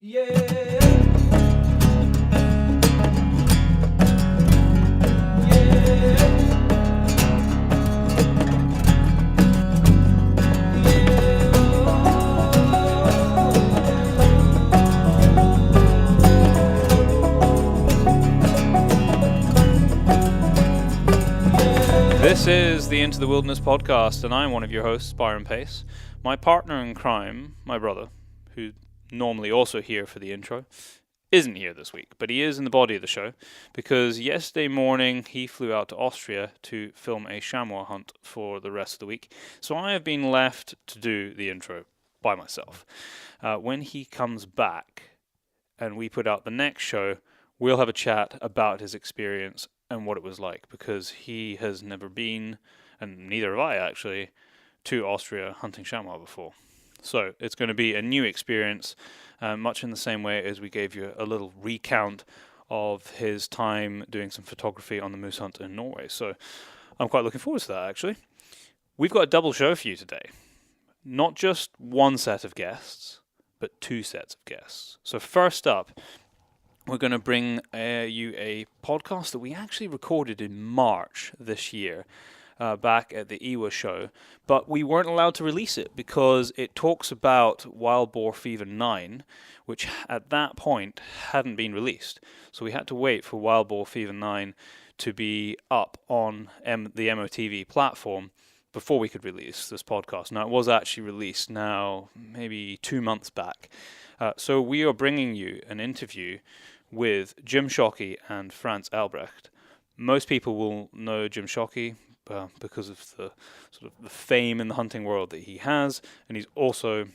This is the Into the Wilderness podcast, and I'm one of your hosts, Byron Pace. My partner in crime, my brother, who normally also here for the intro, isn't here this week, but he is in the body of the show, because yesterday morning he flew out to Austria to film a chamois hunt for the rest of the week. So I have been left to do the intro by myself. When he comes back and we put out the next show, we'll have a chat about his experience and what it was like, because he has never been, and neither have I actually, to Austria hunting chamois before. So it's going to be a new experience, much in the same way as we gave you a little recount of his time doing some photography on the moose hunt in Norway. So I'm quite looking forward to that, actually. We've got a double show for you today. Not just one set of guests, but two sets of guests. So first up, we're going to bring you a podcast that we actually recorded in March this year, back at the Iwa show, but we weren't allowed to release it because it talks about Wildboar Fever 9, which at that point hadn't been released. So we had to wait for Wildboar Fever 9 to be up on the MOTV platform before we could release this podcast. Now, it was actually released now maybe 2 months back. So we are bringing you an interview with Jim Shockey and Franz-Albrecht. Most people will know Jim Shockey because of the sort of the fame in the hunting world that he has, and he's also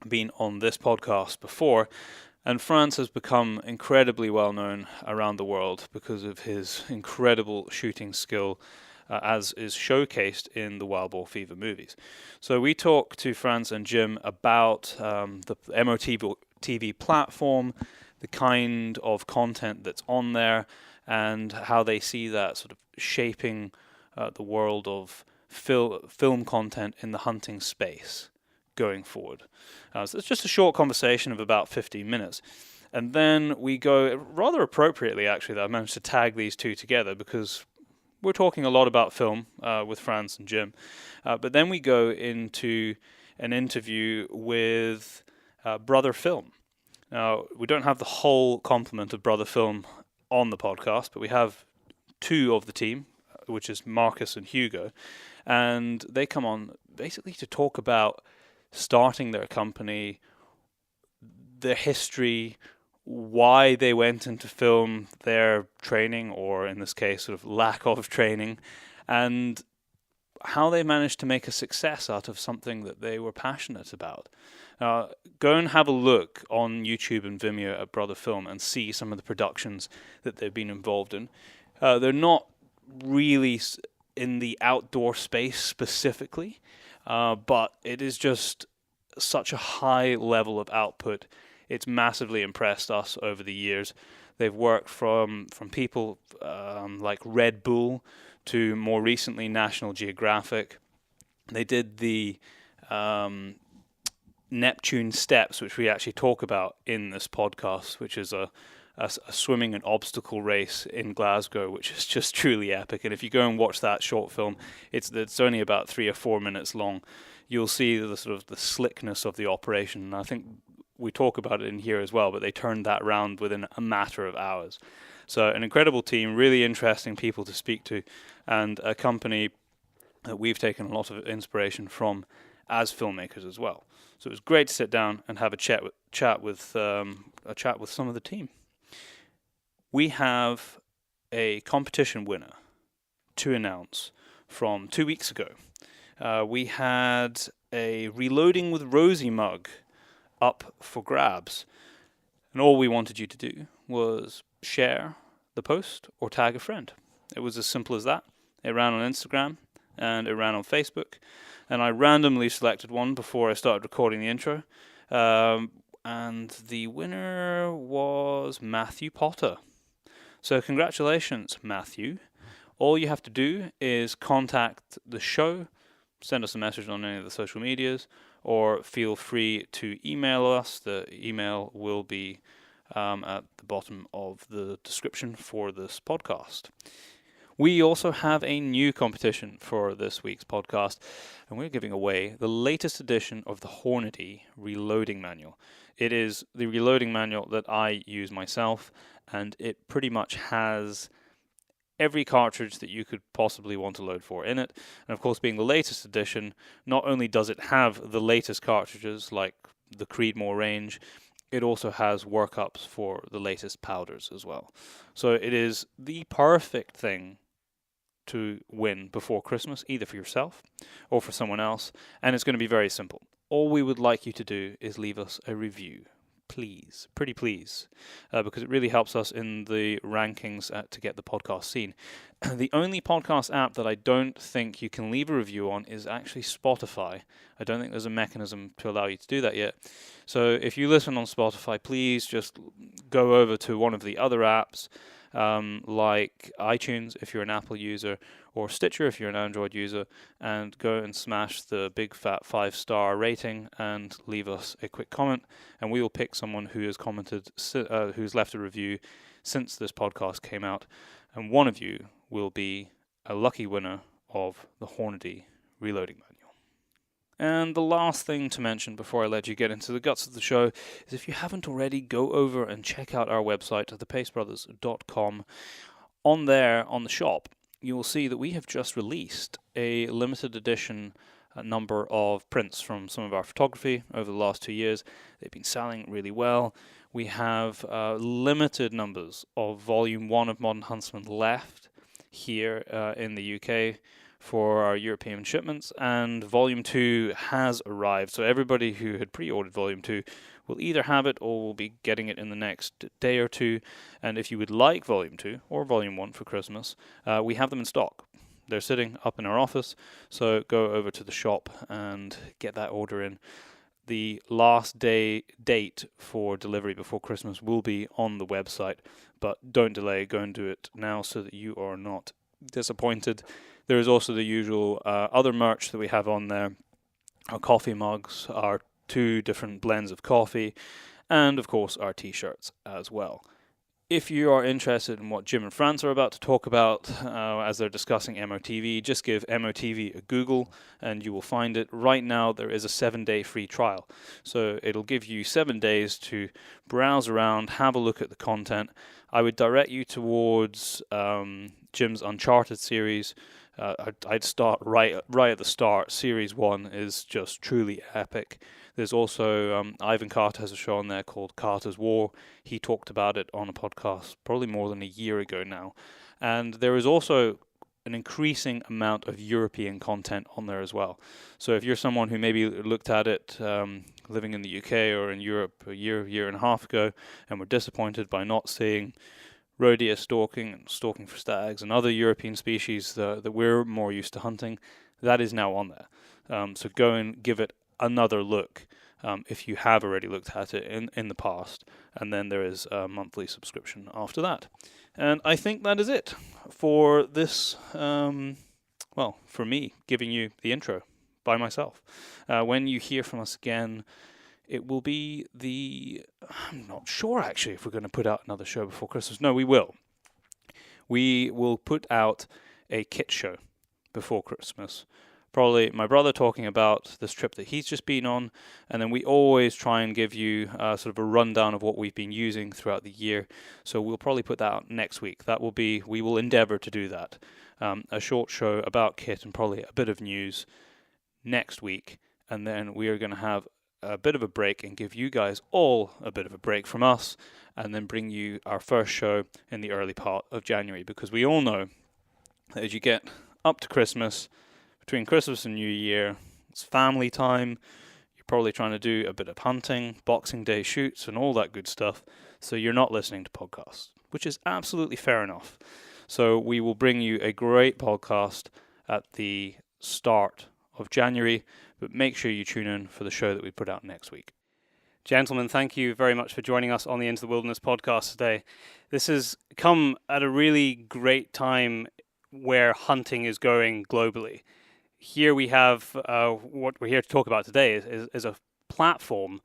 been on this podcast before. And Franz has become incredibly well known around the world because of his incredible shooting skill, as is showcased in the Wildboar Fever movies. So we talk to Franz and Jim about the MOTV platform, the kind of content that's on there, and how they see that sort of shaping the world of film content in the hunting space going forward. So it's just a short conversation of about 15 minutes. And then we go, rather appropriately actually, that I managed to tag these two together because we're talking a lot about film with Franz and Jim. But then we go into an interview with Brother Film. Now, we don't have the whole complement of Brother Film on the podcast, but we have two of the team, which is Marcus and Hugo, and they come on basically to talk about starting their company, their history, why they went into film, their training, or in this case, sort of lack of training, and how they managed to make a success out of something that they were passionate about. Go and have a look on YouTube and Vimeo at Brother Film and see some of the productions that they've been involved in. They're not really in the outdoor space specifically, but it is just such a high level of output. It's massively impressed us over the years. They've worked from people like Red Bull to more recently National Geographic. They did the Neptune Steps, which we actually talk about in this podcast, which is a swimming and obstacle race in Glasgow, which is just truly epic. And if you go and watch that short film, it's only about 3 or 4 minutes long. You'll see the sort of the slickness of the operation. And I think we talk about it in here as well, but they turned that round within a matter of hours. So an incredible team, really interesting people to speak to, and a company that we've taken a lot of inspiration from as filmmakers as well. So it was great to sit down and have a chat with some of the team. We have a competition winner to announce from 2 weeks ago. We had a Reloading with Rosie mug up for grabs, and all we wanted you to do was share the post or tag a friend. It was as simple as that. It ran on Instagram and it ran on Facebook, and I randomly selected one before I started recording the intro, and the winner was Matthew Potter. So congratulations, Matthew. All you have to do is contact the show, send us a message on any of the social medias, or feel free to email us. The email will be at the bottom of the description for this podcast. We also have a new competition for this week's podcast, and we're giving away the latest edition of the Hornady Reloading Manual. It is the reloading manual that I use myself, and it pretty much has every cartridge that you could possibly want to load for in it. And of course, being the latest edition, not only does it have the latest cartridges like the Creedmoor range, it also has workups for the latest powders as well. So it is the perfect thing to win before Christmas, either for yourself or for someone else, and it's going to be very simple. All we would like you to do is leave us a review, please, pretty please, because it really helps us in the rankings to get the podcast seen. The only podcast app that I don't think you can leave a review on is actually Spotify. I don't think there's a mechanism to allow you to do that yet. So if you listen on Spotify, please just go over to one of the other apps, like iTunes if you're an Apple user, or Stitcher if you're an Android user, and go and smash the big fat 5-star rating and leave us a quick comment, and we will pick someone who has commented, who's left a review since this podcast came out, and one of you will be a lucky winner of the Hornady Reloading Manual. And the last thing to mention before I let you get into the guts of the show is, if you haven't already, go over and check out our website, thepacebrothers.com. On there, on the shop, you will see that we have just released a limited edition number of prints from some of our photography over the last 2 years. They've been selling really well. We have limited numbers of Volume 1 of Modern Huntsman left here in the UK for our European shipments, and Volume 2 has arrived. So everybody who had pre-ordered Volume 2 will either have it or will be getting it in the next day or two. And if you would like Volume 2 or Volume 1 for Christmas, we have them in stock. They're sitting up in our office, so go over to the shop and get that order in. The last date for delivery before Christmas will be on the website, but don't delay, go and do it now so that you are not disappointed. There is also the usual other merch that we have on there, our coffee mugs, our 2 different blends of coffee, and of course our t-shirts as well. If you are interested in what Jim and Franz are about to talk about as they're discussing MOTV, just give MOTV a Google and you will find it. Right now there is a 7-day free trial. So it'll give you 7 days to browse around, have a look at the content. I would direct you towards Jim's Uncharted series. I'd start right at the start. Series 1 is just truly epic. There's also Ivan Carter has a show on there called Carter's War. He talked about it on a podcast probably more than a year ago now. And there is also an increasing amount of European content on there as well. So if you're someone who maybe looked at it living in the UK or in Europe a year and a half ago and were disappointed by not seeing roe deer stalking and stalking for stags and other European species that we're more used to hunting, that is now on there. So go and give it another look if you have already looked at it in the past, and then there is a monthly subscription after that. And I think that is it for this, for me giving you the intro by myself. When you hear from us again, it will be I'm not sure actually if we're going to put out another show before Christmas. No, we will. We will put out a kit show before Christmas. Probably my brother talking about this trip that he's just been on, and then we always try and give you sort of a rundown of what we've been using throughout the year. So we'll probably put that out next week. We will endeavour to do that. A short show about kit and probably a bit of news next week, and then we are going to have a bit of a break and give you guys all a bit of a break from us, and then bring you our first show in the early part of January, because we all know that as you get up to Christmas, between Christmas and New Year, it's family time. You're probably trying to do a bit of hunting, Boxing Day shoots, and all that good stuff. So you're not listening to podcasts, which is absolutely fair enough. So we will bring you a great podcast at the start of January, but make sure you tune in for the show that we put out next week. Gentlemen, thank you very much for joining us on the Into the Wilderness podcast today. This has come at a really great time where hunting is going globally. here we have what we're here to talk about today is a platform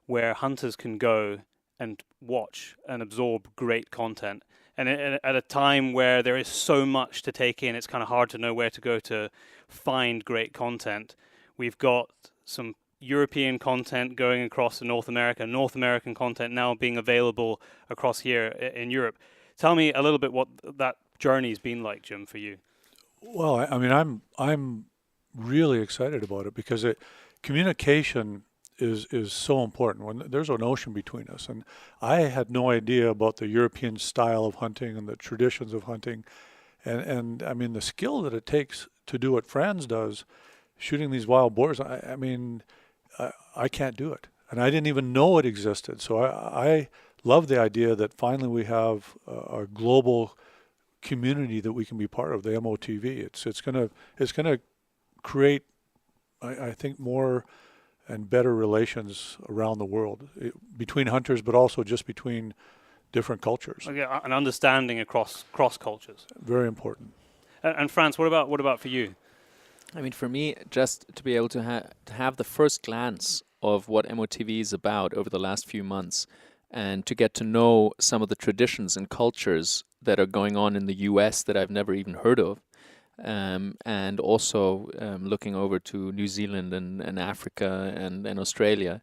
where hunters can go and watch and absorb great content. And at a time where there is so much to take in, it's kind of hard to know where to go to find great content. We've got some European content going across to North American content now being available across here in Europe. Tell me a little bit what that journey's been like, Jim, for you. Well, I mean, I'm really excited about it because communication is so important. When there's an ocean between us, and I had no idea about the European style of hunting and the traditions of hunting, and I mean the skill that it takes to do what Franz does, shooting these wild boars. I mean, I can't do it, and I didn't even know it existed. So I love the idea that finally we have a global community that we can be part of, the MOTV. It's gonna create, I think, more and better relations around the world between hunters, but also just between different cultures. Okay, an understanding across cross cultures. Very important. And Franz, what about for you? I mean, for me, just to be able to have the first glance of what MOTV is about over the last few months, and to get to know some of the traditions and cultures that are going on in the US that I've never even heard of, and also looking over to New Zealand and Africa and Australia,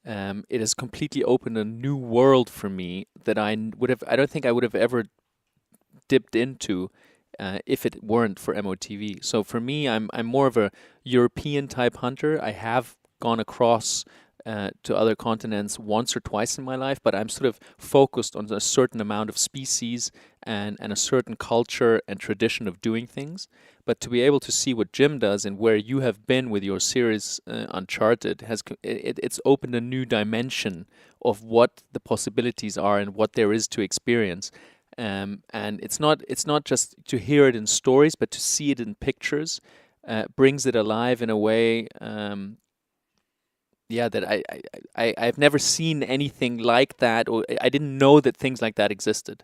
it has completely opened a new world for me that I don't think I would have ever dipped into if it weren't for MOTV. So for me, I'm more of a European type hunter. I have gone across to other continents once or twice in my life, but I'm sort of focused on a certain amount of species and a certain culture and tradition of doing things. But to be able to see what Jim does and where you have been with your series Uncharted, it's opened a new dimension of what the possibilities are and what there is to experience. And it's not just to hear it in stories, but to see it in pictures brings it alive in a way. That I've never seen anything like that, or I didn't know that things like that existed.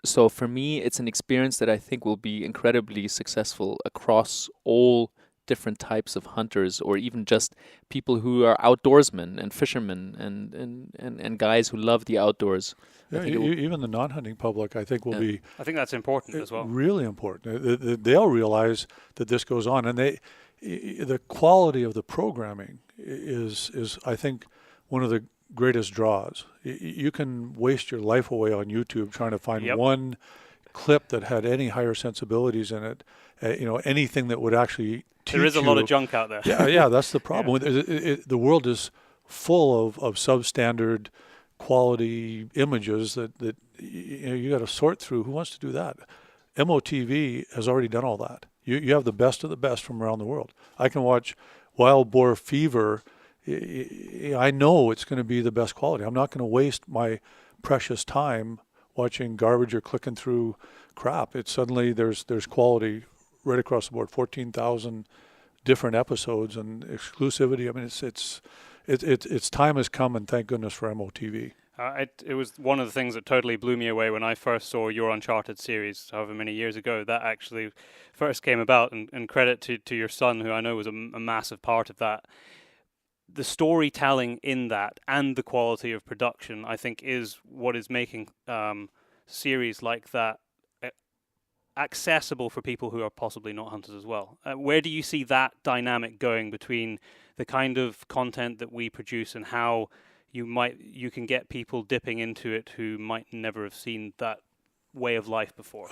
So for me, it's an experience that I think will be incredibly successful across all different types of hunters, or even just people who are outdoorsmen and fishermen and guys who love the outdoors. Yeah, even the non-hunting public, I think, will be. I think that's important as well. Really important. They'll realize that this goes on, and the quality of the programming is I think one of the greatest draws. You can waste your life away on YouTube trying to find one clip that had any higher sensibilities in it. Anything that would actually teach There is a lot of junk out there. Yeah, that's the problem. The world is full of substandard quality images that you got to sort through. Who wants to do that? MOTV has already done all that. You have the best of the best from around the world. I can watch Wildboar Fever. I know it's going to be the best quality. I'm not going to waste my precious time watching garbage or clicking through crap. It's suddenly there's quality right across the board. 14,000 different episodes and exclusivity. I mean, it's time has come, and thank goodness for MOTV. It was one of the things that totally blew me away when I first saw your Uncharted series, however many years ago. That actually first came about, and credit to your son, who I know was a massive part of that. The storytelling in that and the quality of production, I think, is what is making series like that accessible for people who are possibly not hunters as well. Where do you see that dynamic going between the kind of content that we produce and how you can get people dipping into it who might never have seen that way of life before?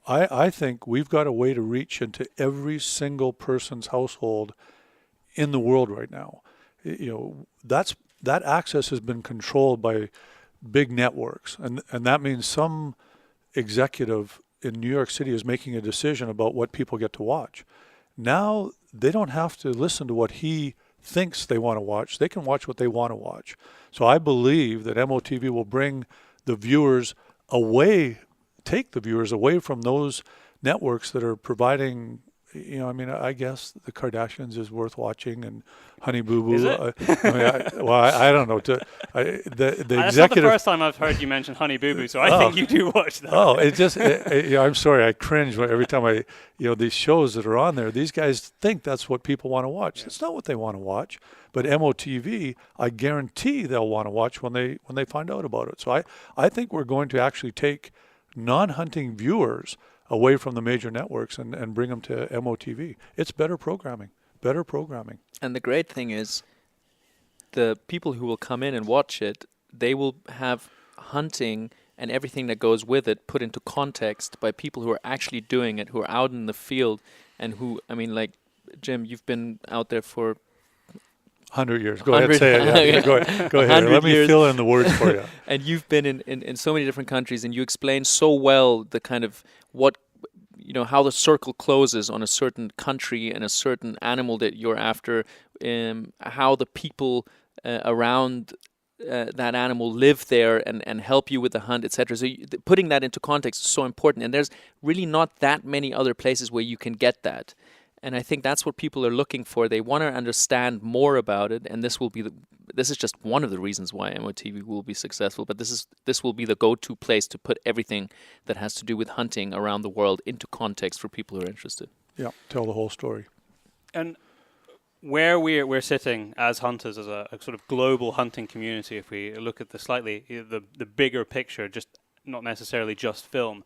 I think we've got a way to reach into every single person's household in the world right now. That access has been controlled by big networks, and that means some executive in New York City is making a decision about what people get to watch. Now they don't have to listen to what he thinks they want to watch. They can watch what they want to watch. So I believe that MOTV will bring the viewers away, take the viewers away from those networks that are providing I mean, I guess the Kardashians is worth watching, and Honey Boo Boo. Is it? I don't know. The That's not the executive. first time I've heard you mention Honey Boo Boo, so I think you do watch that. Oh, it just, I'm sorry, I cringe every time these shows that are on there, these guys think that's what people want to watch. It's not what they want to watch. But MOTV, I guarantee they'll want to watch when they find out about it. So I think we're going to actually take non-hunting viewers away from the major networks and bring them to MOTV. It's better programming. And the great thing is, the people who will come in and watch it, they will have hunting and everything that goes with it put into context by people who are actually doing it, who are out in the field, and who, I mean, like, Jim, you've been out there for 100 years. Go ahead, say it. Yeah, go ahead. Let me fill in the words for you. And you've been in so many different countries, and you explain so well the kind of how the circle closes on a certain country and a certain animal that you're after, how the people around that animal live there and help you with the hunt, etc. So putting that into context is so important, and there's really not that many other places where you can get that. And I think that's what people are looking for. They want to understand more about it, and this is just one of the reasons why MOTV will be successful. But this will be the go-to place to put everything that has to do with hunting around the world into context for people who are interested. Yeah, tell the whole story. And where we're sitting as hunters, as a sort of global hunting community, if we look at the bigger picture, just not necessarily just film,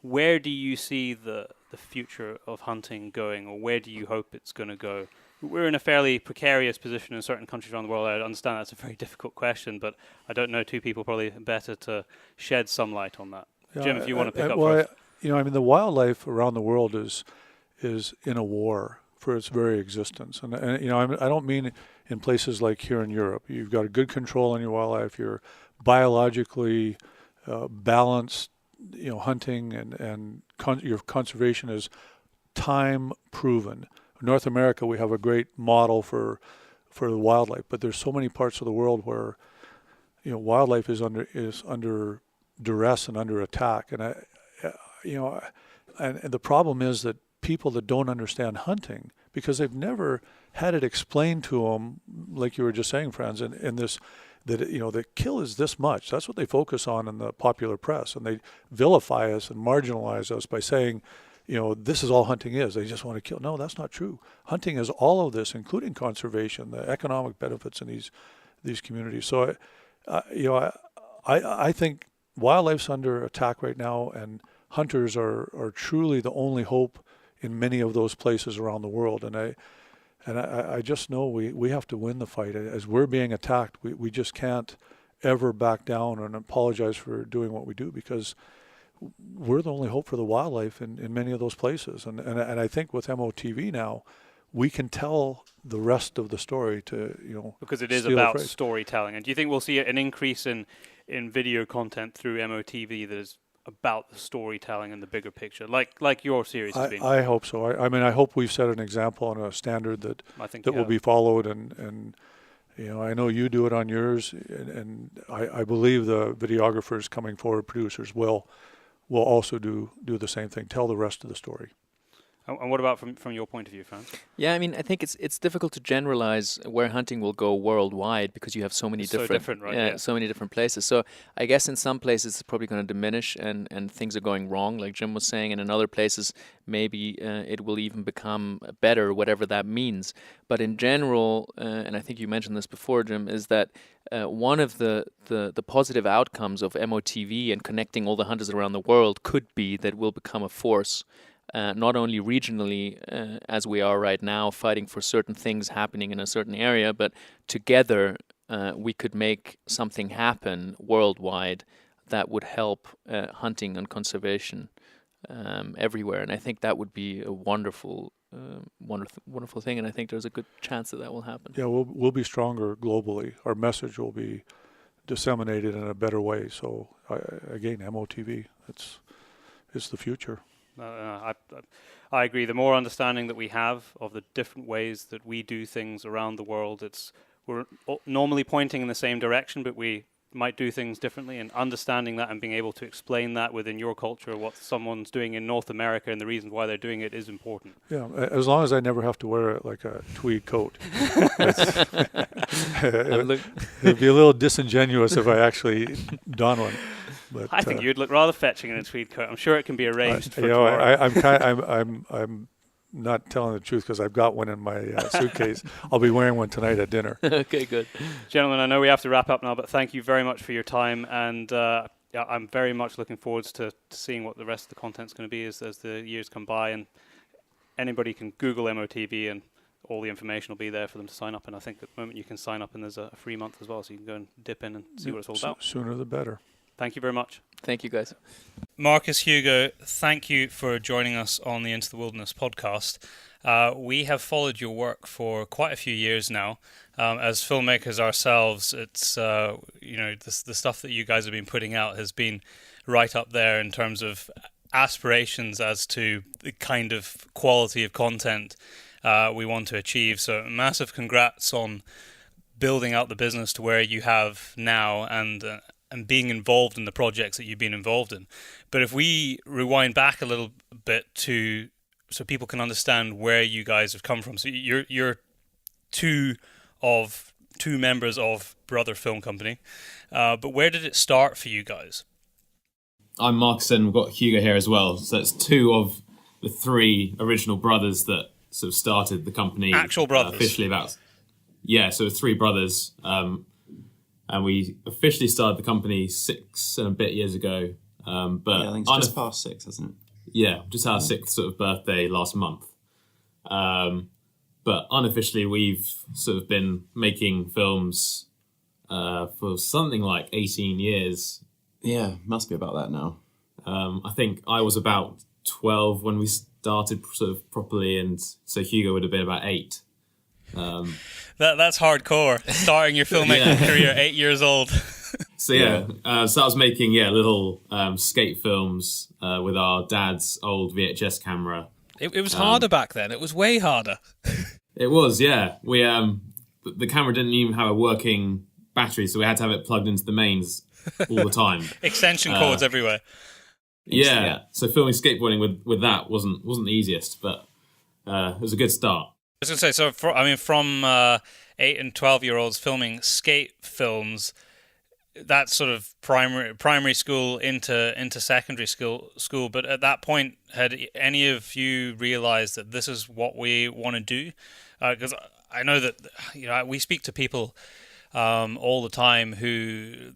where do you see the future of hunting going, or where do you hope it's going to go? We're in a fairly precarious position in certain countries around the world. I understand that's a very difficult question, but I don't know two people probably better to shed some light on that. Yeah, Jim, if you want to pick up first. I mean, the wildlife around the world is in a war for its very existence. And I don't mean in places like here in Europe. You've got a good control on your wildlife. You're biologically balanced, hunting and your conservation is time proven. North America, we have a great model for the wildlife, but there's so many parts of the world where wildlife is under duress and under attack. And and the problem is that people that don't understand hunting, because they've never had it explained to them, like you were just saying, Franz, in this, that the kill is this much. That's what they focus on in the popular press, and they vilify us and marginalize us by saying, this is all hunting is. They just want to kill. No, that's not true. Hunting is all of this, including conservation, the economic benefits in these communities. So, I think wildlife's under attack right now, and hunters are truly the only hope in many of those places around the world. And I just know we have to win the fight. As we're being attacked, we just can't ever back down and apologize for doing what we do, because we're the only hope for the wildlife in many of those places. And I think with MOTV now, we can tell the rest of the story to, because it is about storytelling. And do you think we'll see an increase in video content through MOTV that is about the storytelling and the bigger picture, like your series has been? I hope so. I hope we've set an example and a standard that will be followed, and I know you do it on yours, and I believe the videographers coming forward, producers will also do the same thing, tell the rest of the story. And what about from your point of view, Franz? Yeah, I mean, I think it's difficult to generalize where hunting will go worldwide, because you have so many so many different places. So I guess in some places it's probably going to diminish and things are going wrong, like Jim was saying, and in other places maybe it will even become better, whatever that means. But in general, and I think you mentioned this before, Jim, is that one of the positive outcomes of MOTV and connecting all the hunters around the world could be that we'll become a force. Not only regionally, as we are right now, fighting for certain things happening in a certain area, but together we could make something happen worldwide that would help hunting and conservation everywhere. And I think that would be a wonderful thing, and I think there's a good chance that will happen. Yeah, we'll be stronger globally. Our message will be disseminated in a better way. So again, MOTV, it's the future. I agree. The more understanding that we have of the different ways that we do things around the world, we're normally pointing in the same direction, but we might do things differently, and understanding that and being able to explain that within your culture, what someone's doing in North America and the reasons why they're doing it is important. Yeah, as long as I never have to wear like a tweed coat. It'd be a little disingenuous if I actually don one. But I think you'd look rather fetching in a tweed coat. I'm sure it can be arranged for tomorrow. I'm not telling the truth because I've got one in my suitcase. I'll be wearing one tonight at dinner. Okay, good. Gentlemen, I know we have to wrap up now, but thank you very much for your time, and I'm very much looking forward to seeing what the rest of the content's going to be as the years come by, and anybody can Google MOTV and all the information will be there for them to sign up, and I think at the moment you can sign up and there's a free month as well, so you can go and dip in and see what it's all about. Sooner the better. Thank you very much. Thank you, guys. Marcus, Hugo, thank you for joining us on the Into the Wilderness podcast. We have followed your work for quite a few years now. As filmmakers ourselves, it's the stuff that you guys have been putting out has been right up there in terms of aspirations as to the kind of quality of content we want to achieve. So massive congrats on building out the business to where you have now, and being involved in the projects that you've been involved in. But if we rewind back a little bit so people can understand where you guys have come from. So you're two members of Brother Film Company, but where did it start for you guys? I'm Marcus and we've got Hugo here as well. So it's two of the three original brothers that sort of started the company. Actual brothers? Officially so three brothers. And we officially started the company 6 and a bit years ago. But I think it's just past 6, isn't it? Yeah, just our 6th sort of birthday last month. But unofficially, we've sort of been making films for something like 18 years. Yeah, must be about that now. I think I was about 12 when we started sort of properly, and so Hugo would have been about 8. That's hardcore. Starting your filmmaking career 8 years old. So so I was making little skate films with our dad's old VHS camera. It was harder back then. It was way harder. It was, yeah. We the camera didn't even have a working battery, so we had to have it plugged into the mains all the time. Extension cords everywhere. Yeah. So filming skateboarding with that wasn't the easiest, but it was a good start. I was going to say, from 8 and 12-year-olds filming skate films, that's sort of primary school into secondary school. But at that point, had any of you realized that this is what we want to do? Because I know that we speak to people all the time who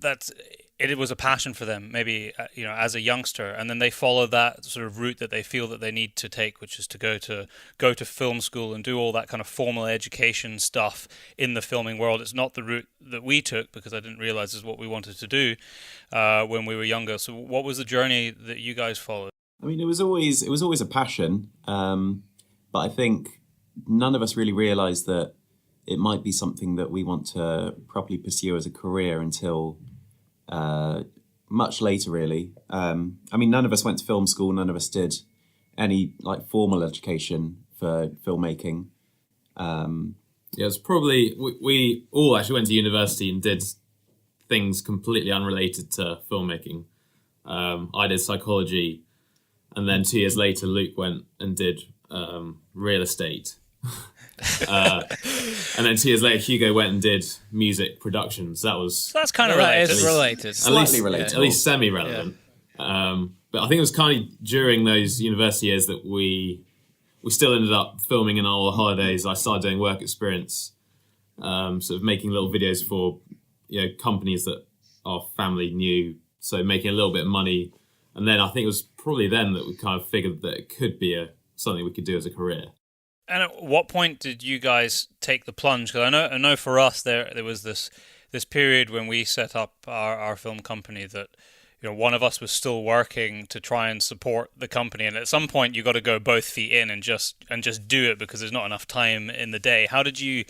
it was a passion for them, maybe as a youngster, and then they follow that sort of route that they feel that they need to take, which is to go to film school and do all that kind of formal education stuff in the filming world. It's not the route that we took, because I didn't realize is what we wanted to do when we were younger. So what was the journey that you guys followed? I mean, it was always a passion, but I think none of us really realized that it might be something that we want to properly pursue as a career until much later, really. I mean, none of us went to film school. None of us did any formal education for filmmaking. It was probably we all actually went to university and did things completely unrelated to filmmaking. I did psychology, and then 2 years later, Luke went and did real estate. And then 2 years later, Hugo went and did music production. So that's kind of related. It's related. Slightly related. At least semi-relevant. Yeah. But I think it was kind of during those university years that we still ended up filming in our holidays. I started doing work experience, sort of making little videos for companies that our family knew. So making a little bit of money. And then I think it was probably then that we kind of figured that it could be something we could do as a career. And at what point did you guys take the plunge? Because I know for us there was this period when we set up our film company that one of us was still working to try and support the company, and at some point you got to go both feet in and just do it because there's not enough time in the day. How did you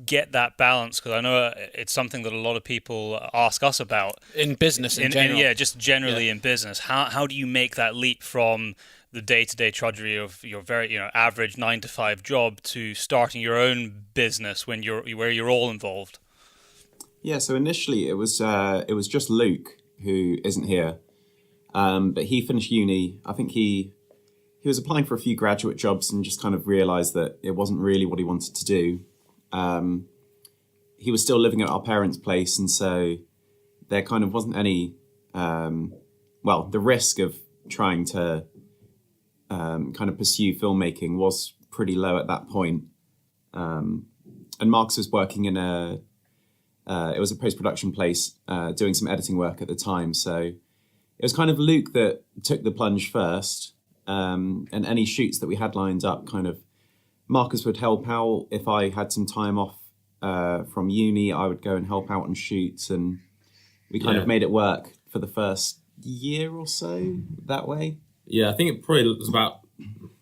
get that balance? Because I know it's something that a lot of people ask us about in business in general. Just generally in business. How do you make that leap from the day-to-day drudgery of your very average 9-to-5 job to starting your own business where you're all involved? Yeah, so initially it was just Luke, who isn't here, but he finished uni. I think he was applying for a few graduate jobs and just kind of realised that it wasn't really what he wanted to do. He was still living at our parents' place, and so there kind of wasn't any, the risk of trying to kind of pursue filmmaking was pretty low at that point. And Marcus was working in it was a post-production place, doing some editing work at the time. So it was kind of Luke that took the plunge first. And any shoots that we had lined up, kind of Marcus would help out. If I had some time off from uni, I would go and help out on shoots, and we kind of made it work for the first year or so that way. Yeah, I think it probably was about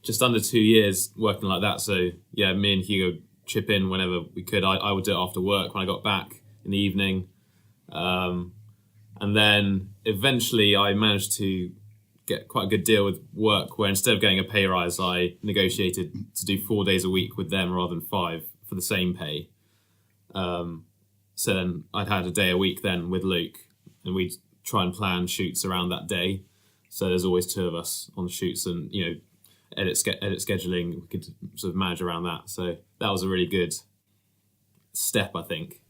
just under 2 years working like that. So yeah, me and Hugo chip in whenever we could. I would do it after work when I got back in the evening. And then eventually I managed to get quite a good deal with work where instead of getting a pay rise, I negotiated to do 4 days a week with them rather than 5 for the same pay. So then I'd had a day a week then with Luke, and we'd try and plan shoots around that day. So there's always 2 of us on shoots, and edit scheduling, we could sort of manage around that. So that was a really good step, I think.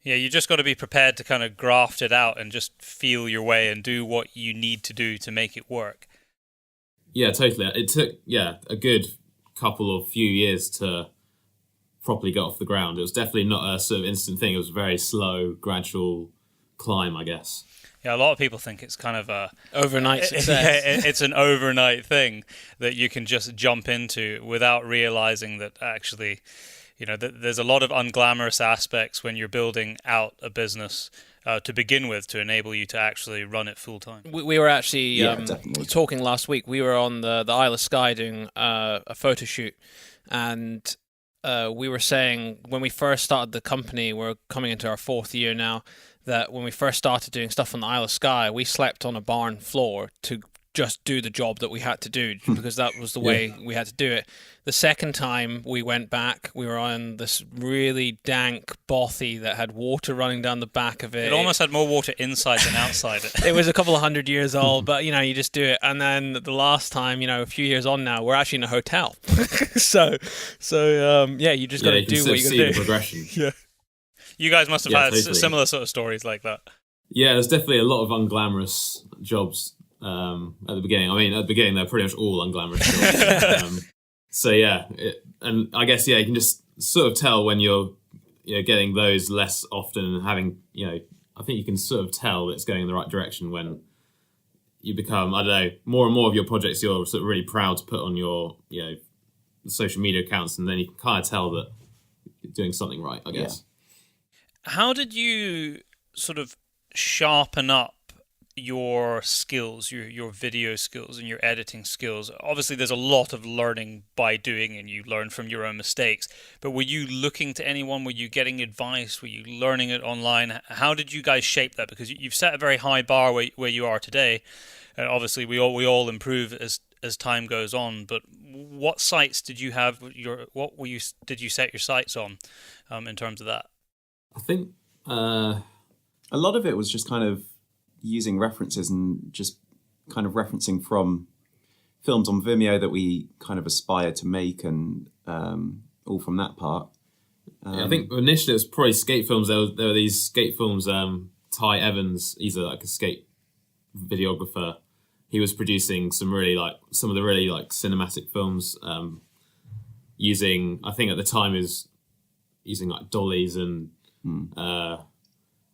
Yeah, you just got to be prepared to kind of graft it out and just feel your way and do what you need to do to make it work. Yeah, totally. It took, a good few years to properly get off the ground. It was definitely not a sort of instant thing. It was a very slow, gradual climb, I guess. Yeah, a lot of people think it's kind of a overnight success. Yeah, it's an overnight thing that you can just jump into without realizing that actually, there's a lot of unglamorous aspects when you're building out a business to begin with to enable you to actually run it full time. We were actually definitely talking last week. We were on the Isle of Skye doing a photo shoot, and we were saying when we first started the company, we're coming into our 4th year now, that when we first started doing stuff on the Isle of Skye, we slept on a barn floor to just do the job that we had to do because that was the way we had to do it. The second time we went back, we were on this really dank bothy that had water running down the back of it. It almost had more water inside than outside it. It was a couple of 100 years old, but you just do it. And then the last time, a few years on now, we're actually in a hotel. so you just got to do what you got to do. The progression. Yeah. You guys must have had totally. similar sort of stories like that. Yeah, there's definitely a lot of unglamorous jobs at the beginning. I mean, at the beginning, they're pretty much all unglamorous jobs. And I guess, you can just sort of tell when you're getting those less often and having, I think you can sort of tell that it's going in the right direction when you become, I don't know, more and more of your projects you're sort of really proud to put on your, social media accounts, and then you can kind of tell that you're doing something right, I guess. How did you sort of sharpen up your skills, your video skills and your editing skills? Obviously, there's a lot of learning by doing, and you learn from your own mistakes. But were you looking to anyone? Were you getting advice? Were you learning it online? How did you guys shape that? Because you've set a very high bar where you are today, and obviously we all improve as time goes on. But what sights did you have? Did you set your sights on in terms of that? I think a lot of it was just kind of using references and just kind of referencing from films on Vimeo that we kind of aspire to make, and all from that part. I think initially it was probably skate films. There were these skate films. Ty Evans, he's like a skate videographer. He was producing some of the really cinematic films. Using, I think at the time, is using like dollies and I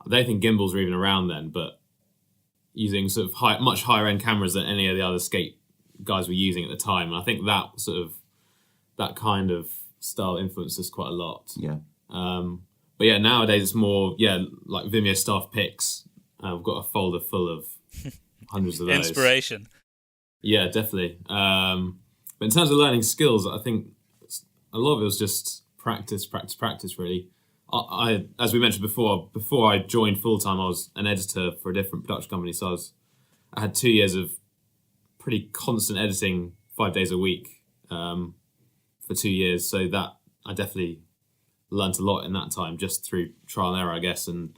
don't think gimbals were even around then, but using sort of much higher end cameras than any of the other skate guys were using at the time. And I think that kind of style influenced us quite a lot. Yeah. But yeah, nowadays it's more, like Vimeo staff picks. I've got a folder full of hundreds of those. Inspiration. Yeah, definitely. But in terms of learning skills, I think a lot of it was just practice, really. I as we mentioned before I joined full-time, I was an editor for a different production company. So I had 2 years of pretty constant editing 5 days a week for 2 years. So that I definitely learnt a lot in that time just through trial and error, I guess. And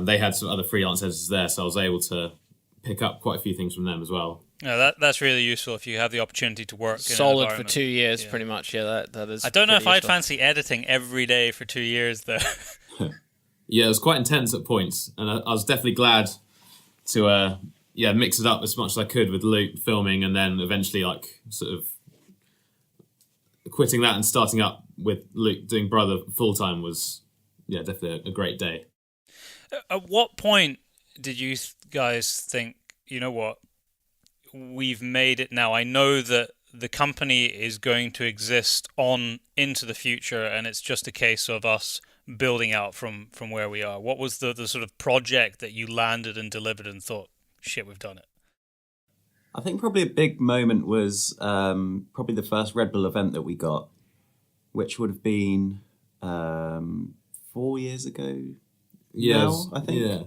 they had some other freelance editors there, so I was able to pick up quite a few things from them as well. Yeah, that's really useful if you have the opportunity to work Solid in for 2 years, pretty much. Yeah, that is. I don't know if I'd useful. fancy editing every day for 2 years, though. Yeah, it was quite intense at points, and I was definitely glad to mix it up as much as I could with Luke filming, and then eventually like sort of quitting that and starting up with Luke doing Brother full time was definitely a great day. At what point did you guys think, you know what, we've made it now? I know that the company is going to exist on into the future, and it's just a case of us building out from where we are. What was the sort of project that you landed and delivered and thought, shit, we've done it? I think probably a big moment was probably the first Red Bull event that we got, which would have been 4 years ago. Yes, now, I think. Yeah.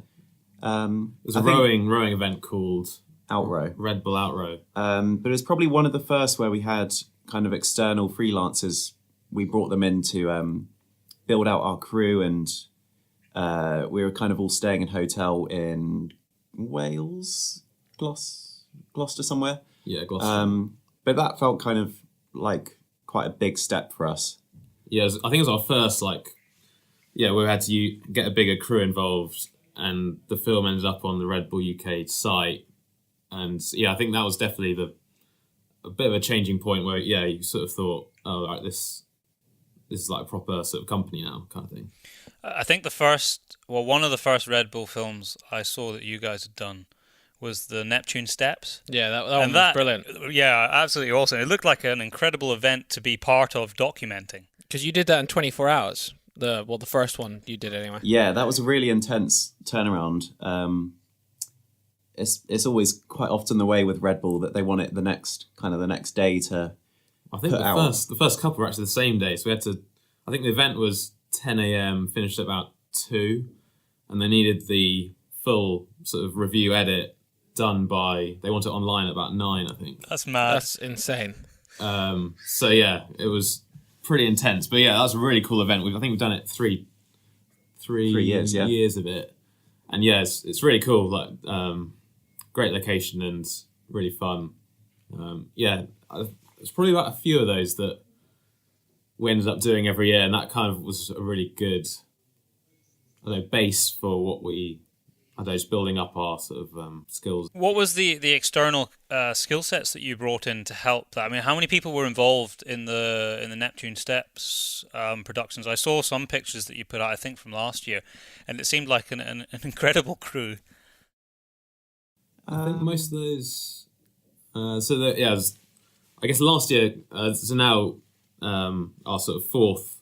It was a rowing event called Outrow. Red Bull Outrow. But it was probably one of the first where we had kind of external freelancers. We brought them in to build out our crew, and we were kind of all staying in a hotel in Wales, Gloucester somewhere. Yeah, Gloucester. But that felt kind of like quite a big step for us. Yeah, I think it was our first we had to get a bigger crew involved, and the film ended up on the Red Bull UK site. And I think that was definitely a bit of a changing point where you sort of thought, oh, right, this is like a proper sort of company now, kind of thing. I think one of the first Red Bull films I saw that you guys had done was the Neptune Steps. Yeah, that one was brilliant. Yeah, absolutely awesome. It looked like an incredible event to be part of documenting. Because you did that in 24 hours. The first one you did anyway. Yeah, that was a really intense turnaround. It's always quite often the way with Red Bull that they want it the next day to. I think the first couple were actually the same day, so we had to. I think the event was 10 a.m. finished at about 2, and they needed the full sort of review edit done by. They want it online at about 9, I think. That's mad. That's insane. So yeah, it was pretty intense, but that was a really cool event. I think we've done it three years of it, and it's really cool. Like great location and really fun. It's probably about a few of those that we ended up doing every year, and that kind of was a really good, base for what we. Just building up our sort of skills. What was the external skill sets that you brought in to help that? I mean, how many people were involved in the Neptune Steps productions? I saw some pictures that you put out, I think, from last year, and it seemed like an incredible crew. I think most of those. I guess last year. So now, our sort of fourth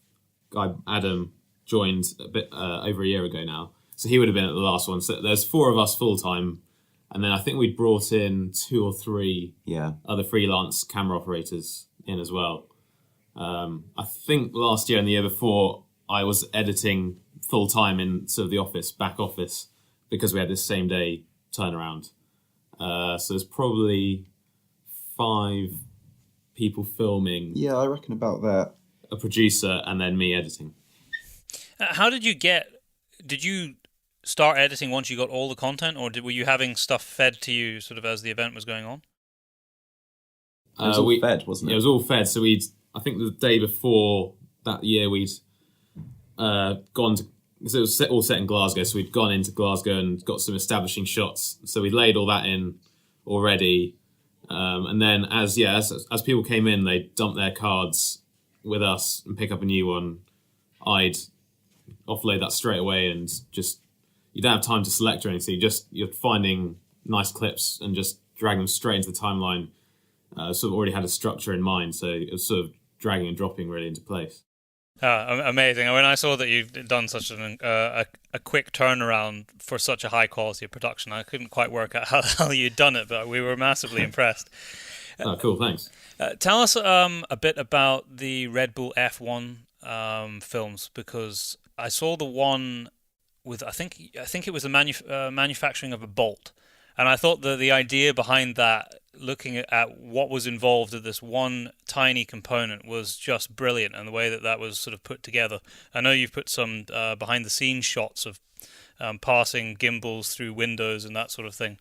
guy, Adam, joined a bit over a year ago now. So he would have been at the last one. So there's 4 of us full time, and then I think we brought in 2 or 3 other freelance camera operators in as well. I think last year and the year before I was editing full time in sort of the back office, because we had this same day turnaround. So there's probably 5 people filming. Yeah, I reckon about that. A producer and then me editing. How did you Did you start editing once you got all the content, or were you having stuff fed to you sort of as the event was going on? It was all fed, wasn't it? It was all fed. So I think the day before that year, we'd gone to, because it was all set in Glasgow, so we'd gone into Glasgow and got some establishing shots. So we'd laid all that in already. And then as people came in, they'd dump their cards with us and pick up a new one. I'd offload that straight away, and just you don't have time to select or anything. You're finding nice clips and just drag them straight into the timeline. Sort of already had a structure in mind, so it was sort of dragging and dropping really into place. Amazing. When I saw that you'd done such a quick turnaround for such a high quality of production, I couldn't quite work out how you'd done it, but we were massively impressed. Oh, cool, thanks. Tell us a bit about the Red Bull F1 films, because I saw the one with I think it was the manufacturing of a bolt, And I thought that the idea behind that, looking at what was involved in this one tiny component, was just brilliant, and the way that that was sort of put together. I know you've put some behind-the-scenes shots of passing gimbals through windows and that sort of thing.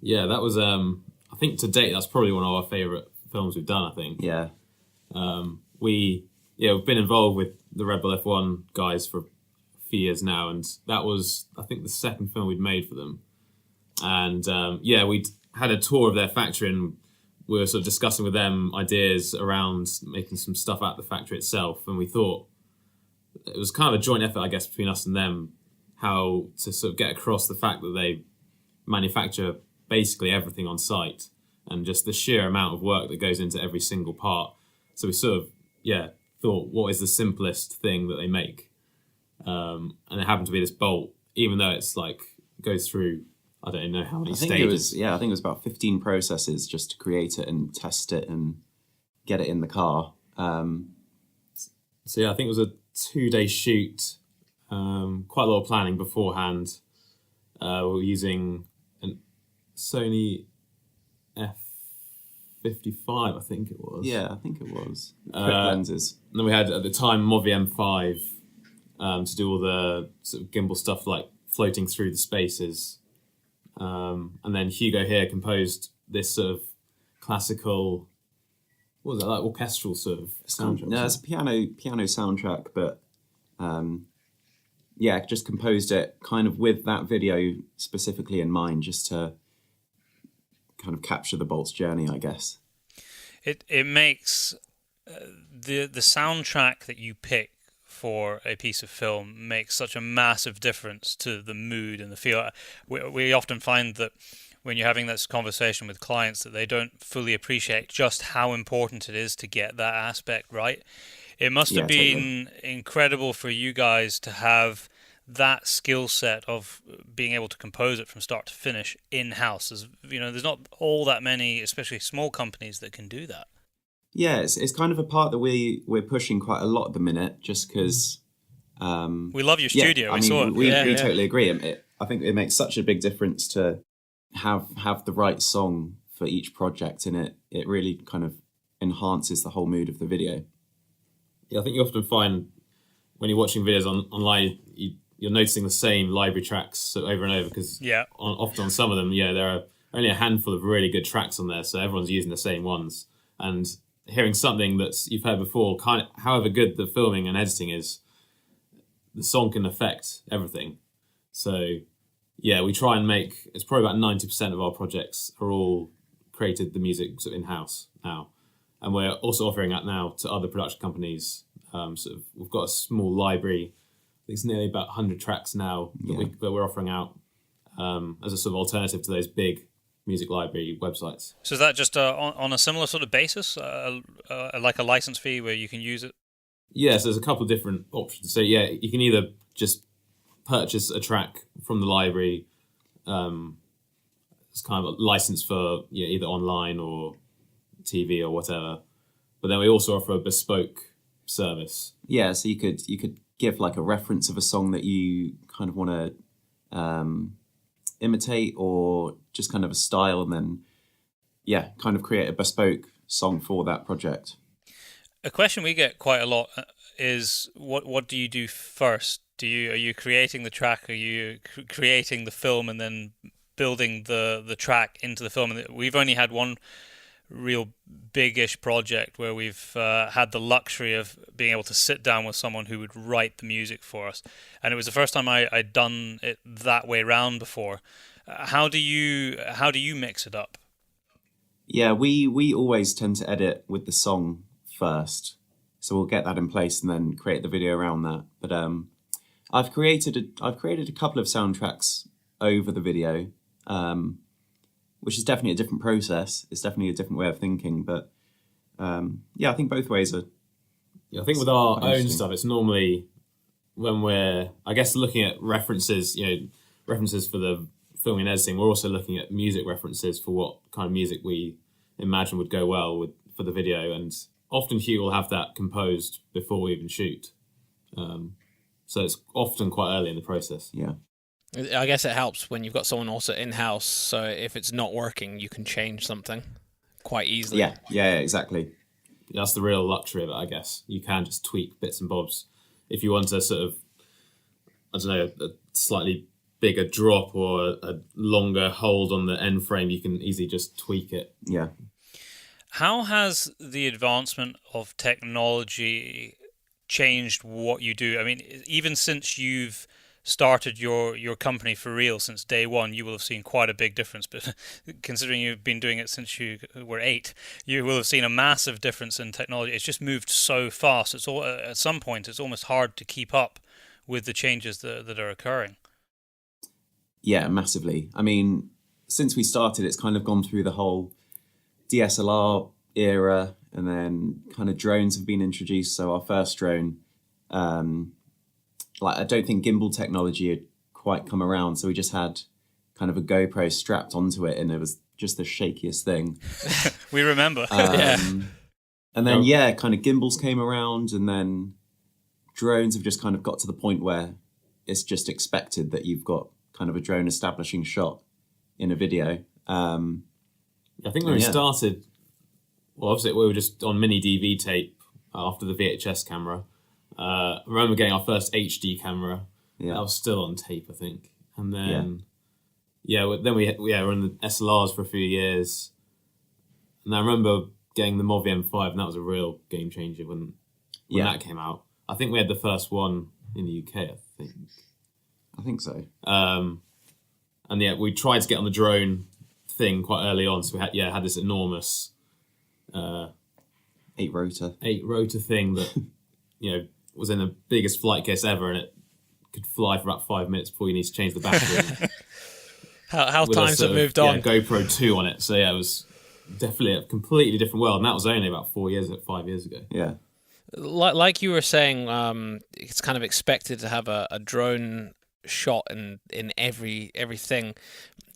Yeah, that was, I think to date, that's probably one of our favourite films we've done, I think. Yeah. We've been involved with the Red Bull F1 guys for a few years now, and that was, I think, the second film we'd made for them. And we'd had a tour of their factory, and we were sort of discussing with them ideas around making some stuff at the factory itself. And we thought it was kind of a joint effort, I guess, between us and them, how to sort of get across the fact that they manufacture basically everything on site, and just the sheer amount of work that goes into every single part. So we sort of, thought, what is the simplest thing that they make? And it happened to be this bolt, even though it's like goes through, I don't know how many stages. I think it was about 15 processes just to create it and test it and get it in the car. So I think it was a 2-day shoot, quite a lot of planning beforehand. We were using a Sony F55, I think it was. Yeah, I think it was. Quick lenses. And then we had, at the time, MOTV M5 to do all the sort of gimbal stuff, like floating through the spaces. And then Hugo here composed this sort of classical, what was it, like orchestral sort of soundtrack? No, it's a piano soundtrack, but just composed it kind of with that video specifically in mind, just to kind of capture the bolt's journey, I guess. It makes the soundtrack that you pick for a piece of film makes such a massive difference to the mood and the feel. We often find that when you're having this conversation with clients, that they don't fully appreciate just how important it is to get that aspect right. It must have been incredible for you guys to have that skill set of being able to compose it from start to finish in-house. As you know, there's not all that many, especially small companies, that can do that. Yeah, it's kind of a part that we're pushing quite a lot at the minute, just because we love your studio. We saw it. We totally agree. I think it makes such a big difference to have the right song for each project, and it really kind of enhances the whole mood of the video. Yeah, I think you often find when you're watching videos online, you're noticing the same library tracks over and over, because often on some of them, there are only a handful of really good tracks on there, so everyone's using the same ones. And hearing something that you've heard before, kind of, however good the filming and editing is, the song can affect everything. So, we try and make, it's probably about 90% of our projects are all created the music sort of in-house now. And we're also offering that now to other production companies. We've got a small library. I think it's nearly about 100 tracks now that we're offering out as a sort of alternative to those big music library websites. So is that just on a similar sort of basis, like a license fee where you can use it? Yes, there's a couple of different options. So you can either just purchase a track from the library. It's kind of a license for either online or TV or whatever. But then we also offer a bespoke service. Yeah, so you could give like a reference of a song that you kind of want to imitate, or just kind of a style, and then kind of create a bespoke song for that project. A question we get quite a lot is what do you do first? Are you creating the track? Are you creating the film and then building the track into the film? And we've only had one real big-ish project where we've had the luxury of being able to sit down with someone who would write the music for us, and it was the first time I'd done it that way round before. How do you mix it up? Yeah, we always tend to edit with the song first, so we'll get that in place and then create the video around that. But I've created a couple of soundtracks over the video. Which is definitely a different process. It's definitely a different way of thinking. But I think both ways are. I think with our own stuff, it's normally when we're, I guess, looking at references, references for the filming and editing. We're also looking at music references for what kind of music we imagine would go well for the video. And often Hugh will have that composed before we even shoot. So it's often quite early in the process. Yeah. I guess it helps when you've got someone also in-house, so if it's not working, you can change something quite easily. Yeah, exactly. That's the real luxury of it, I guess. You can just tweak bits and bobs. If you want a sort of, I don't know, a slightly bigger drop or a longer hold on the end frame, you can easily just tweak it. Yeah. How has the advancement of technology changed what you do? I mean, even since you've started your company for real since day one, you will have seen quite a big difference. But considering you've been doing it since you were 8, you will have seen a massive difference in technology. It's just moved so fast. It's all at some point it's almost hard to keep up with the changes that are occurring. Yeah, massively. I mean, since we started, it's kind of gone through the whole DSLR era, and then kind of drones have been introduced. So our first drone, I don't think gimbal technology had quite come around, so we just had kind of a GoPro strapped onto it, and it was just the shakiest thing. We remember. And then kind of gimbals came around, and then drones have just kind of got to the point where it's just expected that you've got kind of a drone establishing shot in a video. I think when we started, well, obviously we were just on mini DV tape after the VHS camera. I remember getting our first HD camera. Yeah. That was still on tape, I think. And then, then we were in the SLRs for a few years. And I remember getting the MOTV M5, and that was a real game changer when that came out. I think we had the first one in the UK, I think so. And we tried to get on the drone thing quite early on. So we had this enormous 8-rotor thing that, was in the biggest flight case ever, and it could fly for about 5 minutes before you need to change the battery. How times have moved on. GoPro 2 on it. So it was definitely a completely different world. And that was only about 5 years ago. Yeah. Like you were saying, it's kind of expected to have a drone shot in everything.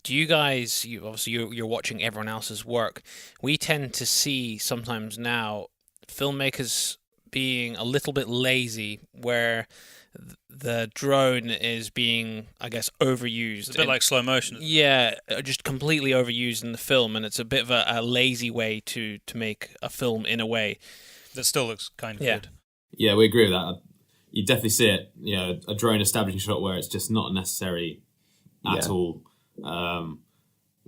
Do you guys, you're watching everyone else's work. We tend to see sometimes now filmmakers being a little bit lazy, where the drone is being, I guess, overused. It's a bit like slow motion. Yeah, just completely overused in the film, and it's a bit of a lazy way to make a film in a way. That still looks kind of good. Yeah, we agree with that. You definitely see it, a drone establishing shot where it's just not necessary at all.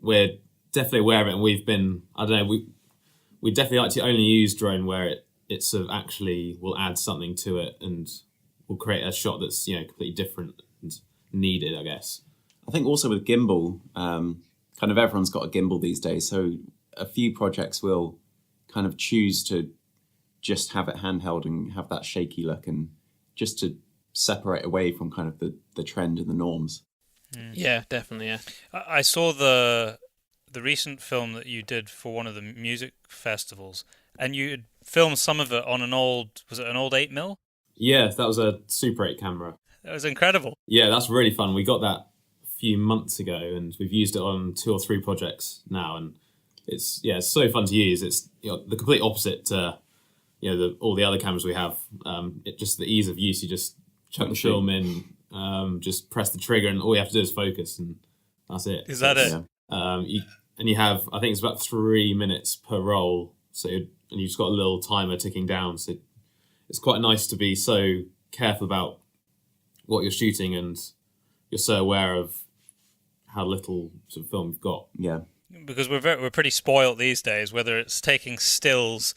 We're definitely aware of it, and we've been, I don't know, we definitely like to only use drone where it sort of actually will add something to it and will create a shot that's, completely different and needed, I guess. I think also with gimbal, kind of everyone's got a gimbal these days, so a few projects will kind of choose to just have it handheld and have that shaky look, and just to separate away from kind of the trend and the norms. Yeah, definitely, yeah. I saw the recent film that you did for one of the music festivals, and you had filmed some of it on an old 8mm? Yeah, that was a Super 8 camera. That was incredible. Yeah, that's really fun. We got that a few months ago, and we've used it on 2 or 3 projects now, and it's so fun to use. It's the complete opposite to all the other cameras we have. Just the ease of use. You just chuck the film in, just press the trigger, and all you have to do is focus, and that's it. Is that it? Yeah. You have, I think it's about 3 minutes per roll. So, and you've just got a little timer ticking down. So it's quite nice to be so careful about what you're shooting, and you're so aware of how little sort of film you've got. Yeah. Because we're pretty spoiled these days, whether it's taking stills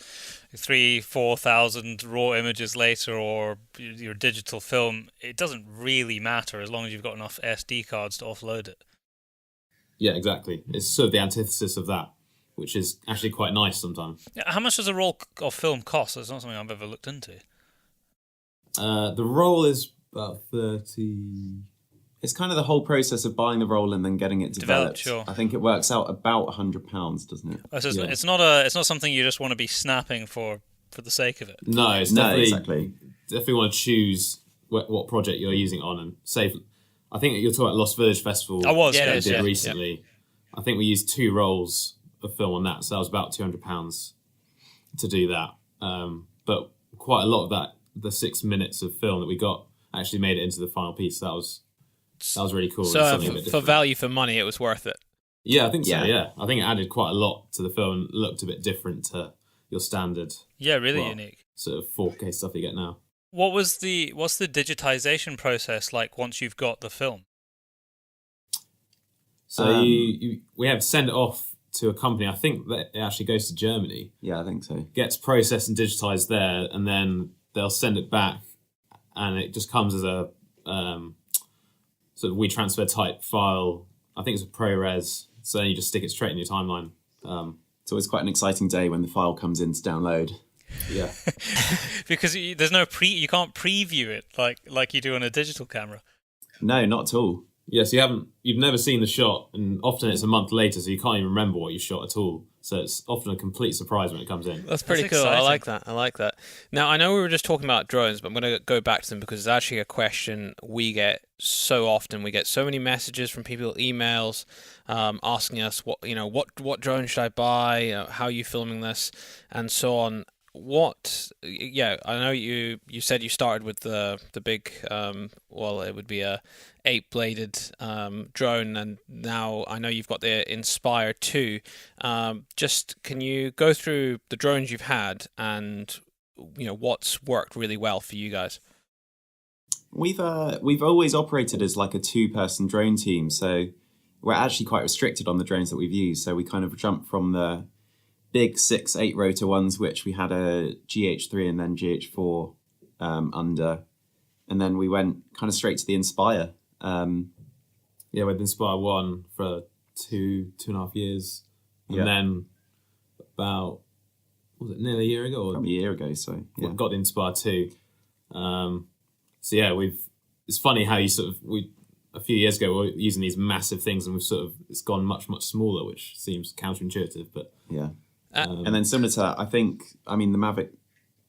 3,000-4,000 raw images later, or your digital film. It doesn't really matter as long as you've got enough SD cards to offload it. Yeah, exactly. It's sort of the antithesis of that, which is actually quite nice sometimes. How much does a roll of film cost? That's not something I've ever looked into. The roll is about 30... It's kind of the whole process of buying the roll and then getting it developed. Sure. I think it works out about £100, doesn't it? It's not something you just want to be snapping for the sake of it. No, it's definitely, exactly. Definitely want to choose what project you're using it on, and save. I think you're talking about Lost Village Festival. I was, that we did recently. Yeah. I think we used 2 rolls of film on that, so that was about £200 to do that. But quite a lot of that, the 6 minutes of film that we got, actually made it into the final piece. That was that was really cool. So Something a bit for different. value for money, it was worth it. Yeah, I think so. Yeah. Yeah, I think it added quite a lot to the film. It looked a bit different to your standard Yeah, really Well, unique. sort of 4K stuff you get now. What's the digitization process like once you've got the film? So we have to send it off to a company. I think that it actually goes to Germany, Yeah, I think so. gets processed and digitized there, and then they'll send it back, and it just comes as a sort of WeTransfer type file. I think it's a ProRes, so then you just stick it straight in your timeline. It's always quite an exciting day when the file comes in to download. Yeah. Because there's no you can't preview it like you do on a digital camera. No, not at all. Yes, you've never seen the shot, and often it's a month later, so you can't even remember what you shot at all. So it's often a complete surprise when it comes in. That's pretty That's cool. I exciting. like that. I like that. Now, I know we were just talking about drones, but I'm going to go back to them because it's actually a question we get so often. We get so many messages from people, emails, asking us what drone should I buy, how are you filming this, and so on. I know you said you started with the big, it would be a 8-bladed drone, and now I know you've got the Inspire 2. Just can you go through the drones you've had and what's worked really well for you guys? We've always operated as like a 2-person drone team, so we're actually quite restricted on the drones that we've used. So we kind of jumped from the big 6-8 rotor ones, which we had a GH3 and then GH4 under, and then we went kind of straight to the Inspire. Yeah, with Inspire 1 for 2.5 years, and Yeah. then about, nearly a year ago? Or Probably a year ago, so yeah. got the Inspire 2. So yeah, it's funny how you a few years ago we were using these massive things, and it's gone much, much smaller, which seems counterintuitive, but Yeah. And then similar to that, the Mavic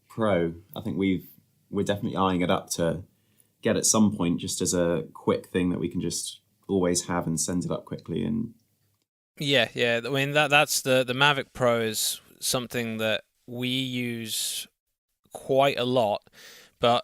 Pro, I think we're definitely eyeing it up to get at some point just as a quick thing that we can just always have and send it up quickly. And Yeah. I mean, that's the Mavic Pro is something that we use quite a lot, but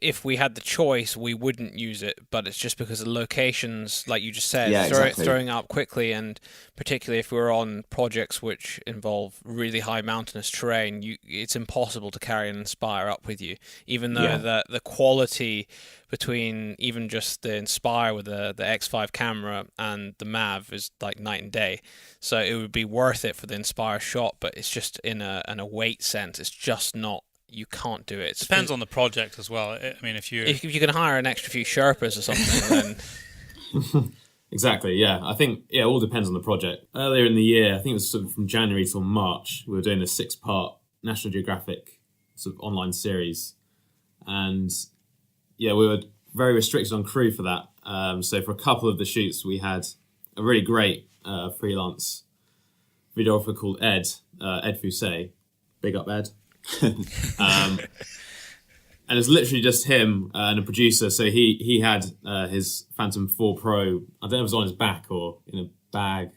if we had the choice, we wouldn't use it, but it's just because of the locations, like you just said, Yeah, exactly. throwing it up quickly, and particularly if we're on projects which involve really high mountainous terrain, it's impossible to carry an Inspire up with you, even though the quality between even just the Inspire with the X5 camera and the Mav is like night and day. So it would be worth it for the Inspire shot, but it's just in a weight sense, it's just not. You can't do it. It Depends on the project as well. I mean, if you can hire an extra few Sherpas or something, then Exactly, yeah. I think it all depends on the project. Earlier in the year, I think it was sort of from January till March, we were doing a 6-part National Geographic sort of online series. And yeah, we were very restricted on crew for that. So for a couple of the shoots, we had a really great freelance videographer called Ed Fusay. Big up, Ed. And it's literally just him and a producer. So he had his Phantom 4 Pro. I don't know if it was on his back or in a bag.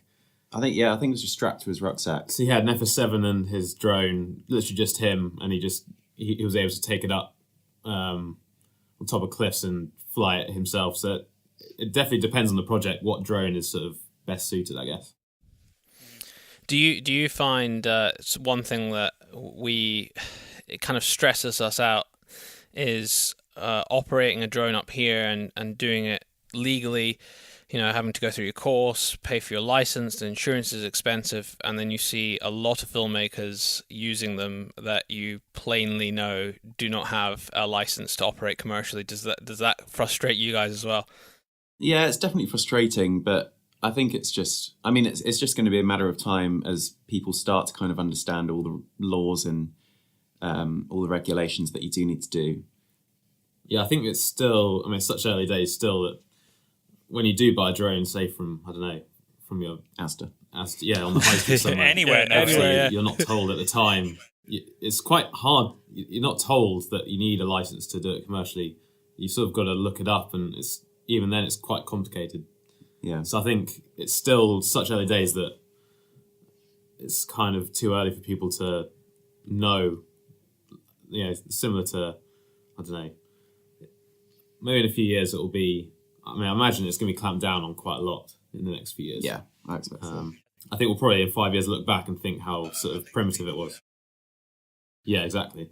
I think it was just strapped to his rucksack. So he had an FS7 and his drone, literally just him, and he was able to take it up on top of cliffs and fly it himself. So it definitely depends on the project what drone is sort of best suited, I guess. do you find one thing that it kind of stresses us out is operating a drone up here and doing it legally, having to go through your course, pay for your license, the insurance is expensive, and then you see a lot of filmmakers using them that you plainly know do not have a license to operate commercially. Does that frustrate you guys as well? Yeah, it's definitely frustrating, but I think it's just going to be a matter of time as people start to kind of understand all the laws and all the regulations that you do need to do. Yeah, I think it's still, it's such early days still that when you do buy a drone, say from your Asda. Yeah, on the high street somewhere. Anywhere now. Obviously, Anywhere, yeah. You're not told at the time. It's quite hard. You're not told that you need a license to do it commercially. You've sort of got to look it up, and even then it's quite complicated. Yeah. So I think it's still such early days that it's kind of too early for people to know. Similar to, I don't know, maybe in a few years it will be I mean, I imagine it's going to be clamped down on quite a lot in the next few years. Yeah, I expect so. I think we'll probably in 5 years look back and think how sort of primitive it was. Yeah, exactly.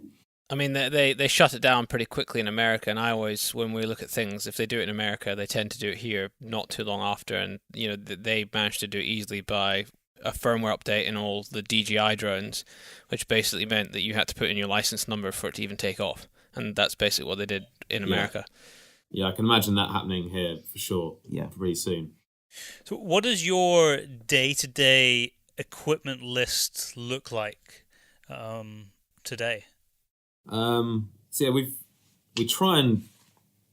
I mean, they shut it down pretty quickly in America, and I always, when we look at things, if they do it in America, they tend to do it here not too long after, and they managed to do it easily by a firmware update in all the DJI drones, which basically meant that you had to put in your license number for it to even take off, and that's basically what they did in America. Yeah, I can imagine that happening here for sure. Yeah, pretty soon. So, what does your day-to-day equipment list look like today? So yeah, we try and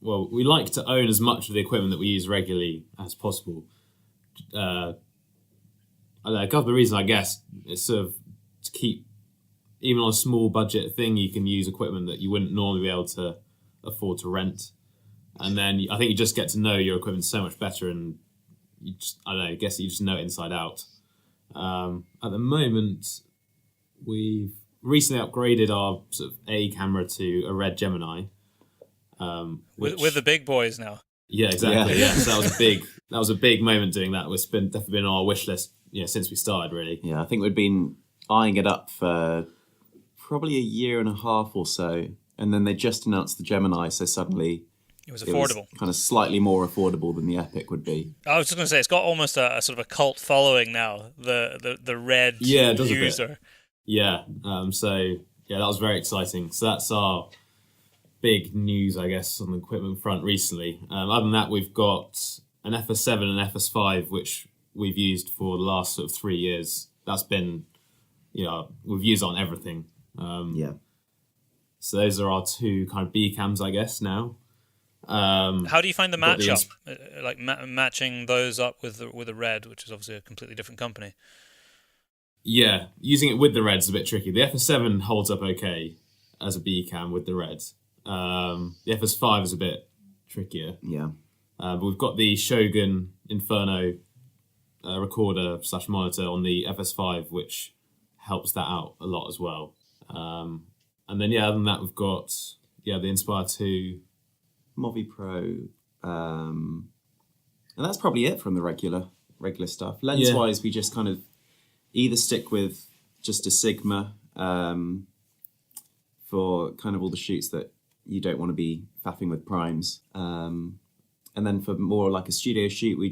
we like to own as much of the equipment that we use regularly as possible. I don't know, a couple of reasons, I guess. It's sort of to keep, even on a small budget thing, you can use equipment that you wouldn't normally be able to afford to rent, and then I think you just get to know your equipment so much better, and you just, I don't know, I guess you just know it inside out. At the moment, we've recently upgraded our sort of A camera to a Red Gemini. With the big boys now. Yeah, exactly. Yeah. So that was a big moment doing that. It's definitely been on our wish list, since we started, really. Yeah, I think we'd been eyeing it up for probably a year and a half or so, and then they just announced the Gemini, so suddenly it was affordable. It was kind of slightly more affordable than the Epic would be. I was just going to say, it's got almost a sort of a cult following now. The Red user. Yeah. That was very exciting. So that's our big news, I guess, on the equipment front recently. Other than that, we've got an FS7 and FS5, which we've used for the last sort of 3 years. That's been, we've used on everything. So those are our two kind of B cams, I guess, now. How do you find the matchup? Matching those up with the Red, which is obviously a completely different company. Yeah, using it with the Red's a bit tricky. The FS7 holds up okay as a B cam with the Red. The FS5 is a bit trickier. Yeah. But we've got the Shogun Inferno recorder / monitor on the FS5, which helps that out a lot as well. And then, other than that, we've got the Inspire 2. MOTV Pro. And that's probably it from the regular stuff. Lens-wise, we just kind of either stick with just a Sigma for kind of all the shoots that you don't want to be faffing with primes. And then for more like a studio shoot, we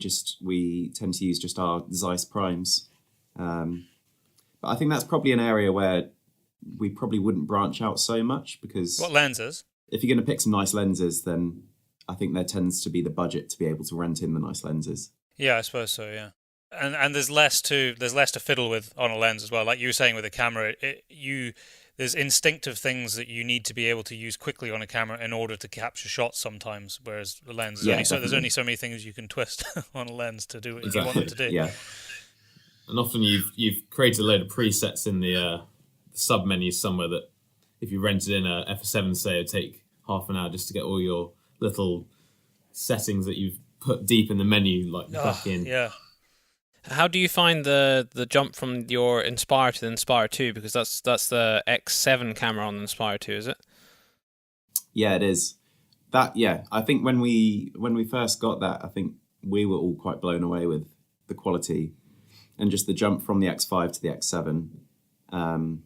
tend to use just our Zeiss primes. But I think that's probably an area where we probably wouldn't branch out so much, because... What lenses? If you're going to pick some nice lenses, then I think there tends to be the budget to be able to rent in the nice lenses. Yeah, I suppose so, yeah. And there's less to fiddle with on a lens as well. Like you were saying with a camera, there's instinctive things that you need to be able to use quickly on a camera in order to capture shots sometimes, whereas the lens, there's only so many things you can twist on a lens to do what you want it to do. Yeah. And often you've created a load of presets in the sub-menus somewhere that if you rented in a FS7, say, it'd take half an hour just to get all your little settings that you've put deep in the menu back in. Yeah. How do you find the jump from your Inspire to the Inspire 2? Because that's the X7 camera on the Inspire 2, is it? Yeah, it is. I think when we first got that, I think we were all quite blown away with the quality and just the jump from the X5 to the X7,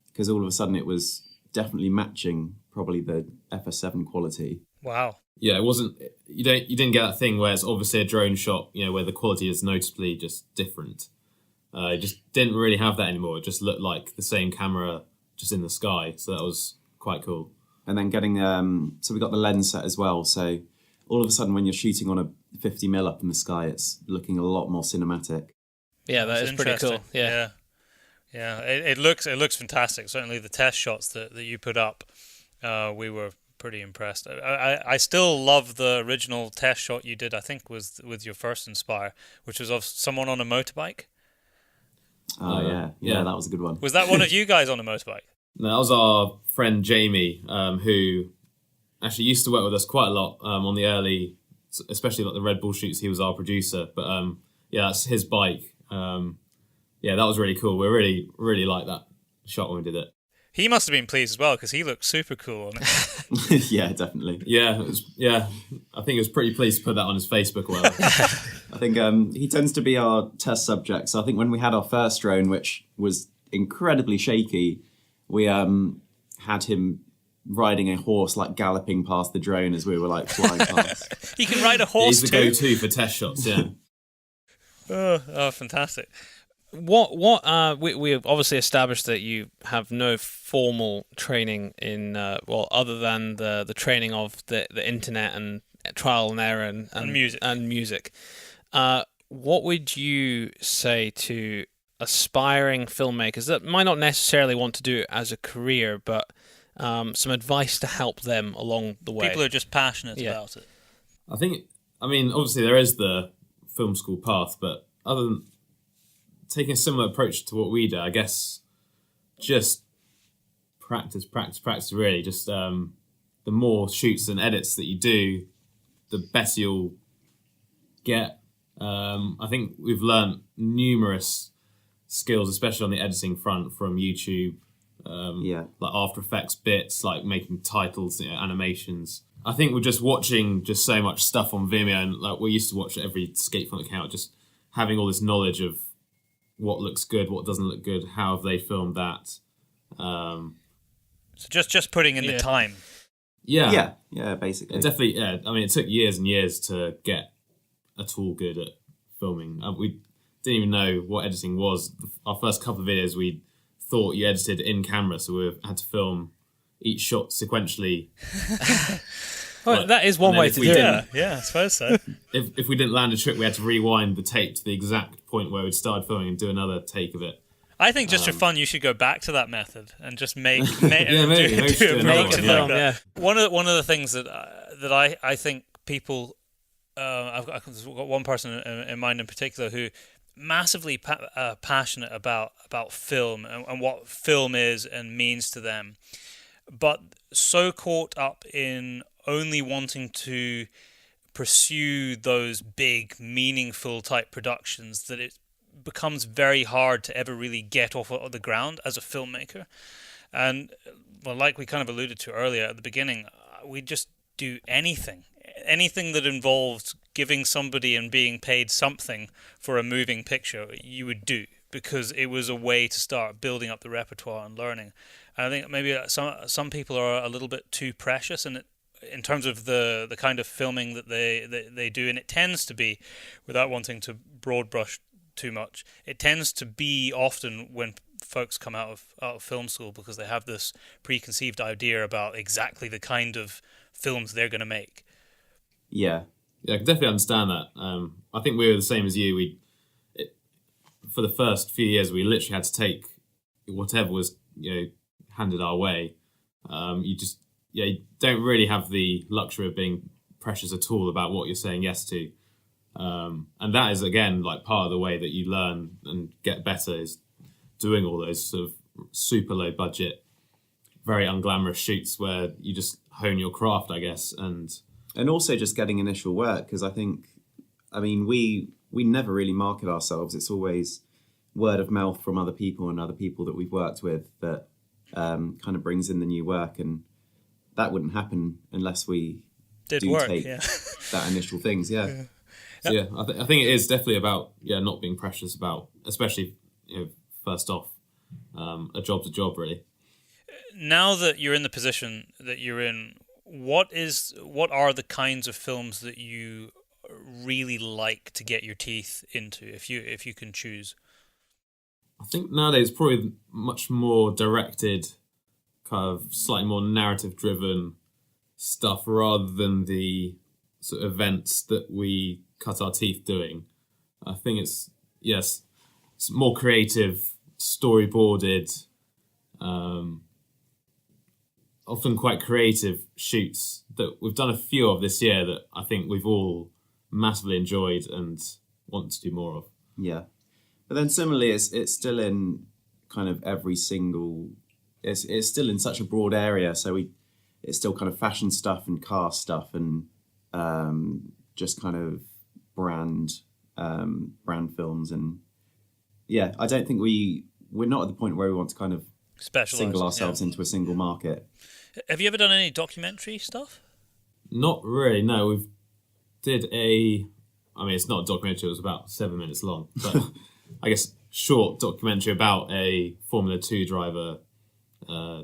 because all of a sudden it was definitely matching probably the FS7 quality. Wow. Yeah, it wasn't. You didn't get that thing where it's obviously a drone shot, where the quality is noticeably just different. It just didn't really have that anymore. It just looked like the same camera just in the sky. So that was quite cool. And then getting so we got the lens set as well. So all of a sudden, when you're shooting on a 50mm up in the sky, it's looking a lot more cinematic. Yeah, that is pretty cool. Yeah. It looks fantastic. Certainly the test shots that you put up, we were pretty impressed. I still love the original test shot you did, I think, with your first Inspire, which was of someone on a motorbike. Oh, yeah, that was a good one. Was that one of you guys on a motorbike? No, that was our friend Jamie, who actually used to work with us quite a lot on the early, especially like the Red Bull shoots. He was our producer, but that's his bike. That was really cool. We really, really liked that shot when we did it. He must have been pleased as well because he looked super cool on it. Yeah, definitely. Yeah, I think he was pretty pleased to put that on his Facebook wall. I think he tends to be our test subject. So I think when we had our first drone, which was incredibly shaky, we had him riding a horse, like galloping past the drone as we were like flying past. He can ride a horse He's the too. go-to for test shots, yeah. Oh, fantastic. We've obviously established that you have no formal training in other than the training of the internet and trial and error and music. What would you say to aspiring filmmakers that might not necessarily want to do it as a career, but some advice to help them along the way? People are just passionate about it. I mean, obviously there is the film school path, but other than taking a similar approach to what we do, I guess just practice really. Just the more shoots and edits that you do, the better you'll get. I think we've learnt numerous skills, especially on the editing front, from YouTube, like After Effects bits, like making titles, animations. I think we're just watching just so much stuff on Vimeo, and like we used to watch every skate film account, just having all this knowledge of what looks good, what doesn't look good, how have they filmed that. So just putting in the time. Yeah, basically. It definitely, I mean, it took years and years to get at all good at filming. We didn't even know what editing was. Our first couple of videos, we thought you edited in camera, so we had to film each shot sequentially. Well, that is one way to do it. Yeah, I suppose so. If we didn't land a trick, we had to rewind the tape to the exact point where we'd started filming and do another take of it. I think just for fun, you should go back to that method and just make do a film. Yeah. One of the things that I think people, I've got one person in mind in particular who massively passionate about film and what film is and means to them, but so caught up in only wanting to pursue those big, meaningful type productions that it becomes very hard to ever really get off of the ground as a filmmaker. And well, like we kind of alluded to earlier at the beginning, we just do anything that involved giving somebody and being paid something for a moving picture, you would do, because it was a way to start building up the repertoire and learning. And I think maybe some people are a little bit too precious in terms of the kind of filming that they do, and it tends to be, without wanting to broad brush too much, it tends to be often when folks come out of film school because they have this preconceived idea about exactly the kind of films they're going to make. Yeah, I can definitely understand that. I think we were the same as you. For the first few years, we literally had to take whatever was handed our way. You don't really have the luxury of being precious at all about what you're saying yes to. And that is, again, like part of the way that you learn and get better is doing all those sort of super low budget, very unglamorous shoots where you just hone your craft, I guess. And also just getting initial work, because we never really market ourselves. It's always word of mouth from other people and other people that we've worked with that kind of brings in the new work, and that wouldn't happen unless we take that initial things. Yeah. So I think it is definitely about not being precious about, especially first off, a job's a job, really. Now that you're in the position that you're in, what are the kinds of films that you really like to get your teeth into, if you can choose? I think nowadays probably much more directed, kind of slightly more narrative-driven stuff rather than the sort of events that we cut our teeth doing. I think it's more creative, storyboarded, often quite creative shoots that we've done a few of this year that I think we've all massively enjoyed and want to do more of. Yeah. But then similarly, it's still in kind of every single... It's still in such a broad area, so it's still kind of fashion stuff and car stuff and just kind of brand films. And I don't think we're not at the point where we want to kind of Specialised, single ourselves into a single market. Have you ever done any documentary stuff? Not really. No, we did it's not a documentary. It was about 7 minutes long, but I guess short documentary about a Formula 2 driver. I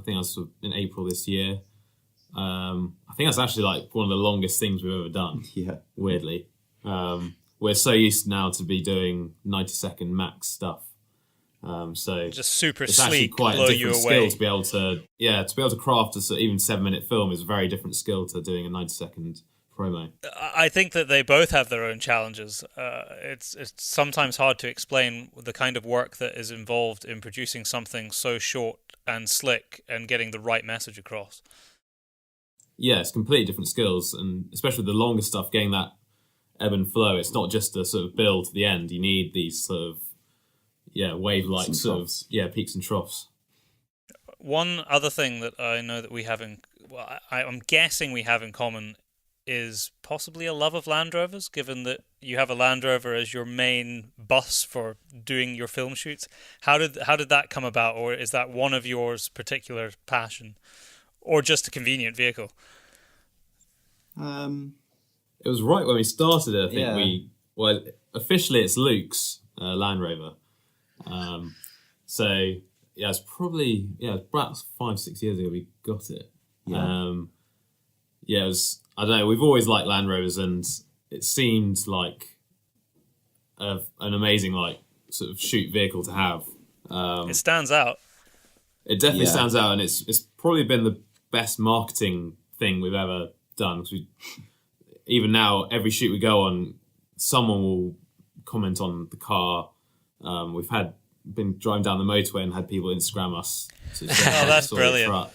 think that's in April this year. I think that's actually like one of the longest things we've ever done. Yeah. Weirdly, we're so used now to be doing 90-second max stuff. So just super it's actually sleek, quite blow a you different away. skill to be able to craft a even 7-minute film is a very different skill to doing a 90-second promo. I think that they both have their own challenges. It's sometimes hard to explain the kind of work that is involved in producing something so short and slick and getting the right message across. Yeah, it's completely different skills, and especially the longer stuff, getting that ebb and flow. It's not just a sort of build to the end. You need these sort of wave-like sort of peaks and troughs. One other thing that I know that we have I'm guessing we have in common is possibly a love of Land Rovers, given that you have a Land Rover as your main bus for doing your film shoots. How did that come about, or is that one of yours particular passion, or just a convenient vehicle? It was right when we started it. I think officially it's Luke's Land Rover. It's probably about 5-6 years ago we got it. It was, I don't know, we've always liked Land Rovers, and it seemed like an amazing sort of shoot vehicle to have. It stands out. It definitely stands out, and it's probably been the best marketing thing we've ever done. Because even now, every shoot we go on, someone will comment on the car. We've been driving down the motorway and had people Instagram us. That's brilliant.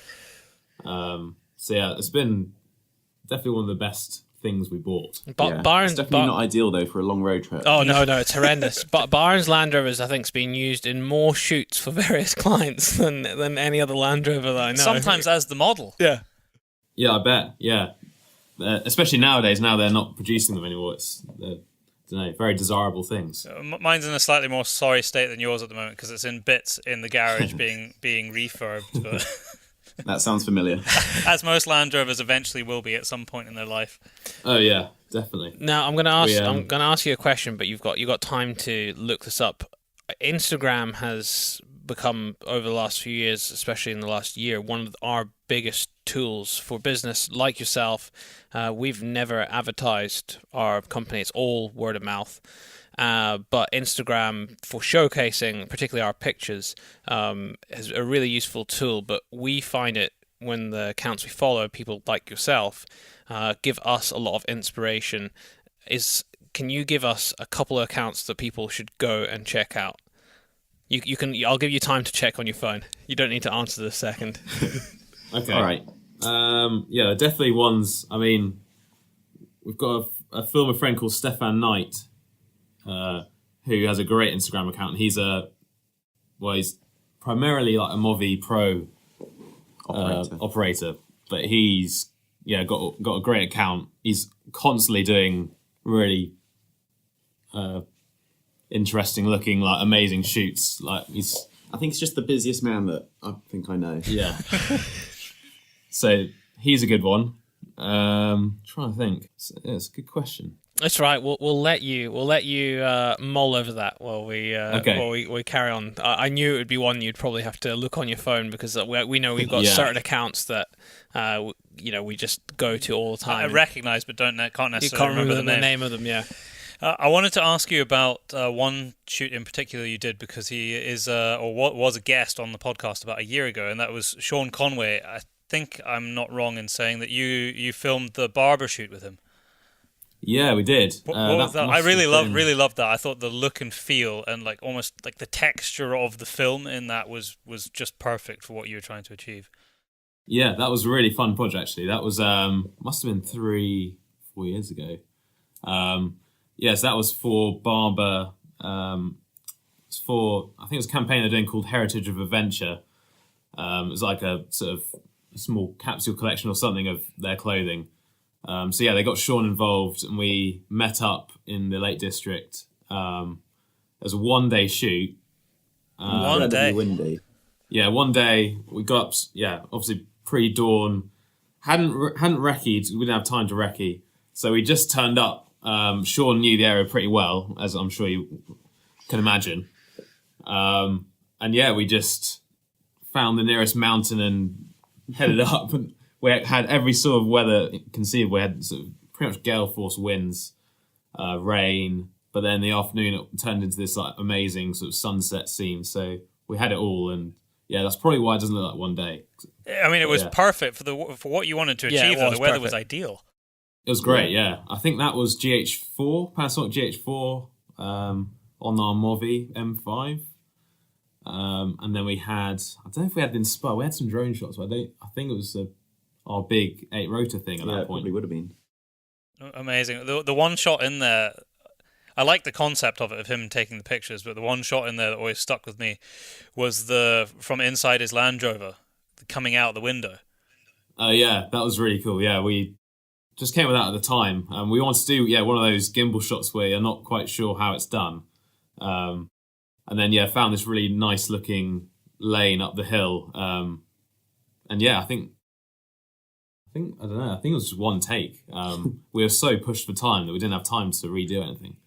It's been definitely one of the best things we bought. It's definitely not ideal though for a long road trip. Oh no, it's horrendous. But Barnes Land Rovers, I think, has been used in more shoots for various clients than any other Land Rover that I know. Sometimes as the model. Yeah. Yeah, I bet. Yeah, especially nowadays. Now they're not producing them anymore. They're very desirable things. Mine's in a slightly more sorry state than yours at the moment because it's in bits in the garage being refurbed. But that sounds familiar. As most Land Rovers eventually will be at some point in their life. Oh yeah, definitely. Now I'm going to ask you a question, but you've got time to look this up. Instagram has become, over the last few years, especially in the last year, one of our biggest tools for business like yourself. We've never advertised our company. It's all word of mouth. But Instagram, for showcasing particularly our pictures, is a really useful tool. But we find it, when the accounts we follow, people like yourself, give us a lot of inspiration. Can you give us a couple of accounts that people should go and check out? You can. I'll give you time to check on your phone. You don't need to answer this second. Okay. All right. Definitely ones. I mean, we've got a filmer friend called Stefan Knight, who has a great Instagram account. He's primarily like a MOTV Pro operator, but he's got a great account. He's constantly doing really interesting looking, amazing shoots. I think he's just the busiest man that I think I know. Yeah. So he's a good one. Trying to think. It's a good question. That's right. We'll let you mull over that while we carry on. I knew it would be one you'd probably have to look on your phone, because we know we've got certain accounts that we just go to all the time. I recognise, but can't necessarily remember the name of them. Yeah. I wanted to ask you about one shoot in particular you did, because he is was a guest on the podcast about a year ago, and that was Sean Conway. I think I'm not wrong in saying that you filmed the Barbour shoot with him. Yeah, we did. What was that? I really loved that. I thought the look and feel and almost the texture of the film in that was just perfect for what you were trying to achieve. Yeah, that was a really fun project actually. That was must have been 3-4 years ago. Yes, that was for Barbour. I think it was a campaign they're doing called Heritage of Adventure. It was like a sort of small capsule collection or something of their clothing. They got Sean involved, and we met up in the Lake District. It was a one-day shoot. One day. Windy. yeah, one day we got up, obviously pre-dawn, hadn't recce'd, we didn't have time to recce, so we just turned up. Sean knew the area pretty well, as I'm sure you can imagine. And yeah, we just found the nearest mountain and headed up. And we had every sort of weather conceivable. We had sort of pretty much gale force winds, rain, but then in the afternoon it turned into this like amazing sort of sunset scene. So we had it all, and yeah, that's probably why it doesn't look like one day. I mean, it was perfect for what you wanted to achieve. Yeah, The weather perfect. was ideal. It was great, yeah. I think that was GH4, Panasonic GH4 on our MOTV M5. And then we had, I don't know if we had the Inspire, we had some drone shots, but I think it was our big 8-rotor thing at that it point. probably would have been. Amazing. The one shot in there, I like the concept of it, of him taking the pictures, but the one shot in there that always stuck with me was from inside his Land Rover, coming out the window. Yeah, that was really cool. Yeah, we just came with that at the time. We wanted to do one of those gimbal shots where you're not quite sure how it's done. And then found this really nice looking lane up the hill. And yeah, I think I don't know. I think it was just one take. We were so pushed for time that we didn't have time to redo anything.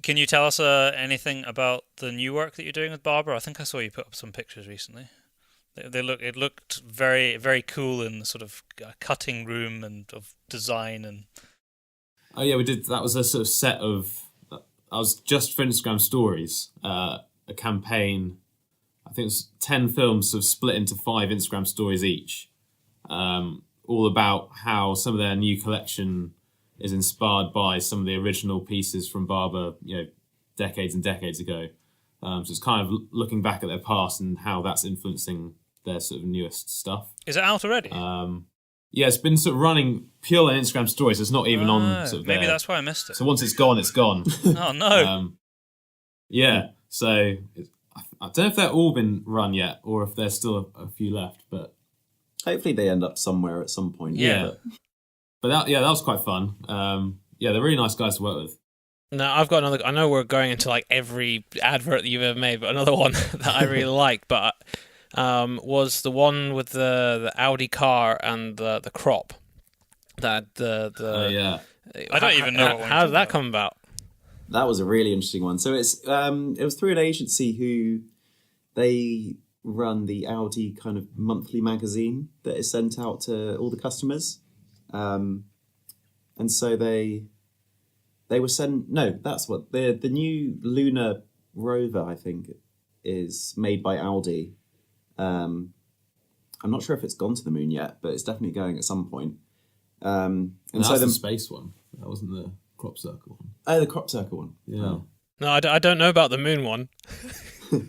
Can you tell us anything about the new work that you're doing with Barbour? I think I saw you put up some pictures recently. It looked very, very cool in the sort of cutting room and of design and. Oh yeah, we did. That was a sort of set of. I was just for Instagram stories, a campaign. I think it was 10 films sort of split into 5 Instagram stories each, all about how some of their new collection is inspired by some of the original pieces from Barbour, decades and decades ago. So it's kind of looking back at their past and how that's influencing their sort of newest stuff. Is it out already? Yeah, it's been sort of running purely on Instagram stories. It's not even on sort of maybe their... that's why I missed it. So once it's gone, it's gone. Oh, no. Yeah, so I don't know if they've all been run yet or if there's still a few left, but... Hopefully they end up somewhere at some point. Yeah. But that was quite fun. They're really nice guys to work with. No, I've got another. I know we're going into like every advert that you've ever made, but another one that I really like, but was the one with the Audi car and the crop. That yeah. I don't even know. How did that come about? That was a really interesting one. So it was through an agency who they run the Audi kind of monthly magazine that is sent out to all the customers. And so they were sent. No, that's what the new Lunar Rover, I think, is made by Audi. I'm not sure if it's gone to the moon yet, but it's definitely going at some point. And that's so the space one. That wasn't the crop circle one. Oh, the crop circle one. Yeah. Oh. No, I don't know about the moon one.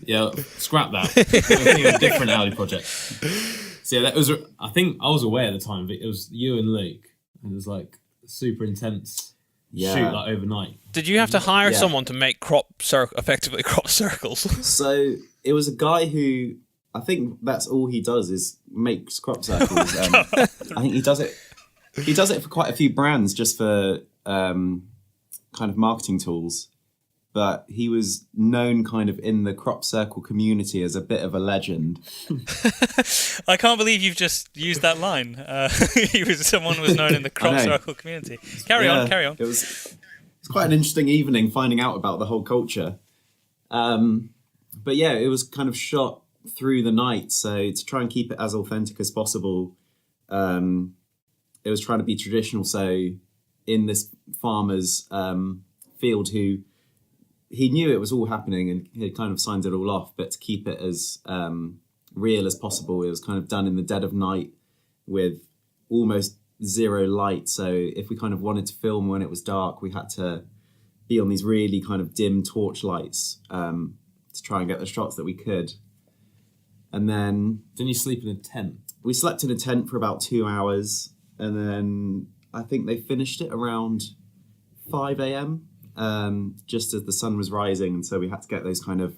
Yeah, scrap that. I think it was a different Audi project. So yeah, that was. I think I was away at the time, but it was you and Luke, and it was like super intense shoot like overnight. Did you have to hire someone to make effectively crop circles? So it was a guy who, I think that's all he does is makes crop circles. I think he does it. He does it for quite a few brands just for kind of marketing tools. But he was known kind of in the crop circle community as a bit of a legend. I can't believe you've just used that line. Someone was known in the crop circle community. Carry on. It's quite an interesting evening finding out about the whole culture. But yeah, it was kind of shot through the night. So to try and keep it as authentic as possible, it was trying to be traditional. So in this farmer's field he knew it was all happening and he had kind of signed it all off, but to keep it as real as possible, it was kind of done in the dead of night with almost zero light. So if we kind of wanted to film when it was dark, we had to be on these really kind of dim torch lights to try and get the shots that we could. And then... Didn't you sleep in a tent? We slept in a tent for about 2 hours, and then I think they finished it around 5 a.m, just as the sun was rising, and so we had to get those kind of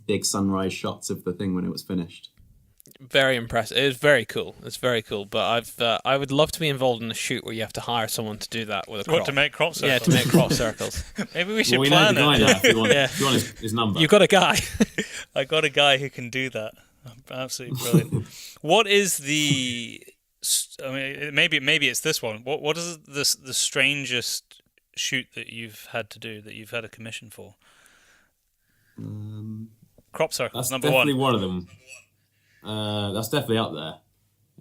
big sunrise shots of the thing when it was finished. Very impressive. It was very cool. It's very cool. But I would love to be involved in a shoot where you have to hire someone to do that with a crop. What, to make crop circles? Yeah, to make crop circles. Maybe we should we plan know the guy it. now if you want his number. You've got a guy. I got a guy who can do that. Absolutely brilliant. What is the? I mean, maybe it's this one. What is the strangest shoot that you've had to do, that you've had a commission for? Crop circles, That's number definitely one. one of them. That's definitely up there.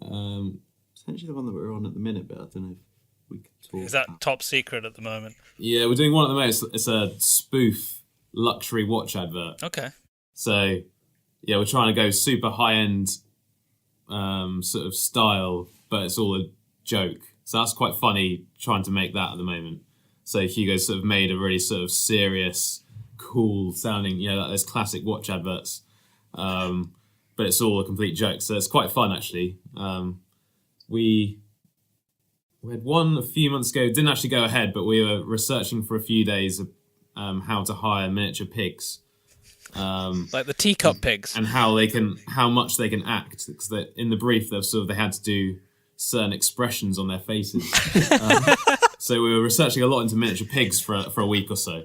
Potentially the one that we're on at the minute, but I don't know if we could talk. Is that top secret at the moment? Yeah, we're doing one at the moment. It's a spoof luxury watch advert. Okay. So, yeah, we're trying to go super high-end sort of style, but it's all a joke. So that's quite funny trying to make that at the moment. So Hugo's sort of made a really sort of serious, cool sounding, like those classic watch adverts. But it's all a complete joke. So it's quite fun, actually. We had one a few months ago, didn't actually go ahead, but we were researching for a few days how to hire miniature pigs. Like the teacup pigs. And how much they can act. Because in the brief, they had to do certain expressions on their faces. So we were researching a lot into miniature pigs for a week or so.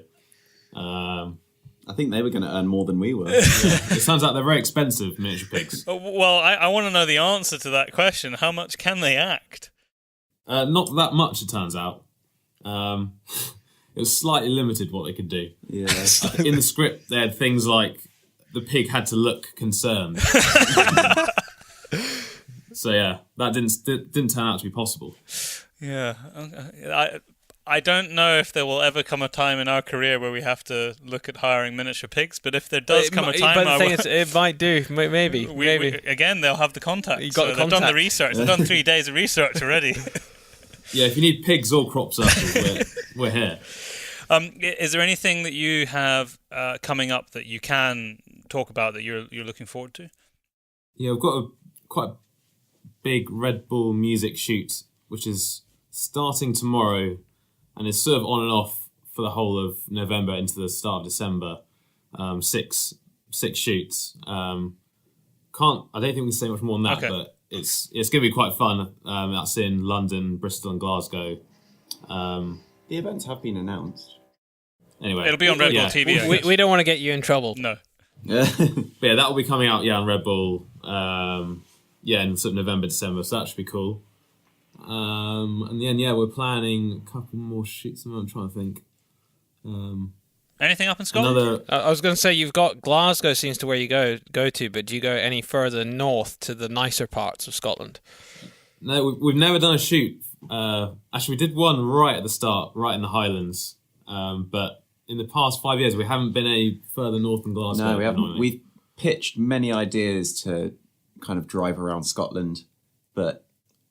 I think they were going to earn more than we were. It turns out they're very expensive, miniature pigs. Well, I want to know the answer to that question. How much can they act? Not that much, it turns out. It was slightly limited what they could do. Yeah. In the script, they had things like the pig had to look concerned. So yeah, that didn't turn out to be possible. Yeah. I don't know if there will ever come a time in our career where we have to look at hiring miniature pigs, but if there does come a time, but the thing is, it might do. Maybe. Again, they'll have the contact. You got the They've done the contact. research. They've done 3 days of research already. Yeah, if you need pigs or crop circles, we're here. Is there anything that you have coming up that you can talk about that you're looking forward to? Yeah, we've got quite a big Red Bull music shoot, which is starting tomorrow, and it's sort of on and off for the whole of November into the start of December. 6 shoots. I don't think we can say much more than that, Okay. but it's going to be quite fun. That's in London, Bristol, and Glasgow. The events have been announced. Anyway, It'll be on Red Bull TV. I guess. We don't want to get you in trouble. No. But yeah, that will be coming out on Red Bull. In sort of November, December. So that should be cool. And then we're planning a couple more shoots. I'm trying to think. Anything up in Scotland? I was going to say, you've got Glasgow seems to where you go to, but do you go any further north to the nicer parts of Scotland? No, we've never done a shoot. Actually, we did one right at the start, right in the Highlands. But in the past 5 years, we haven't been any further north than Glasgow. No, we haven't. We've pitched many ideas to kind of drive around Scotland, but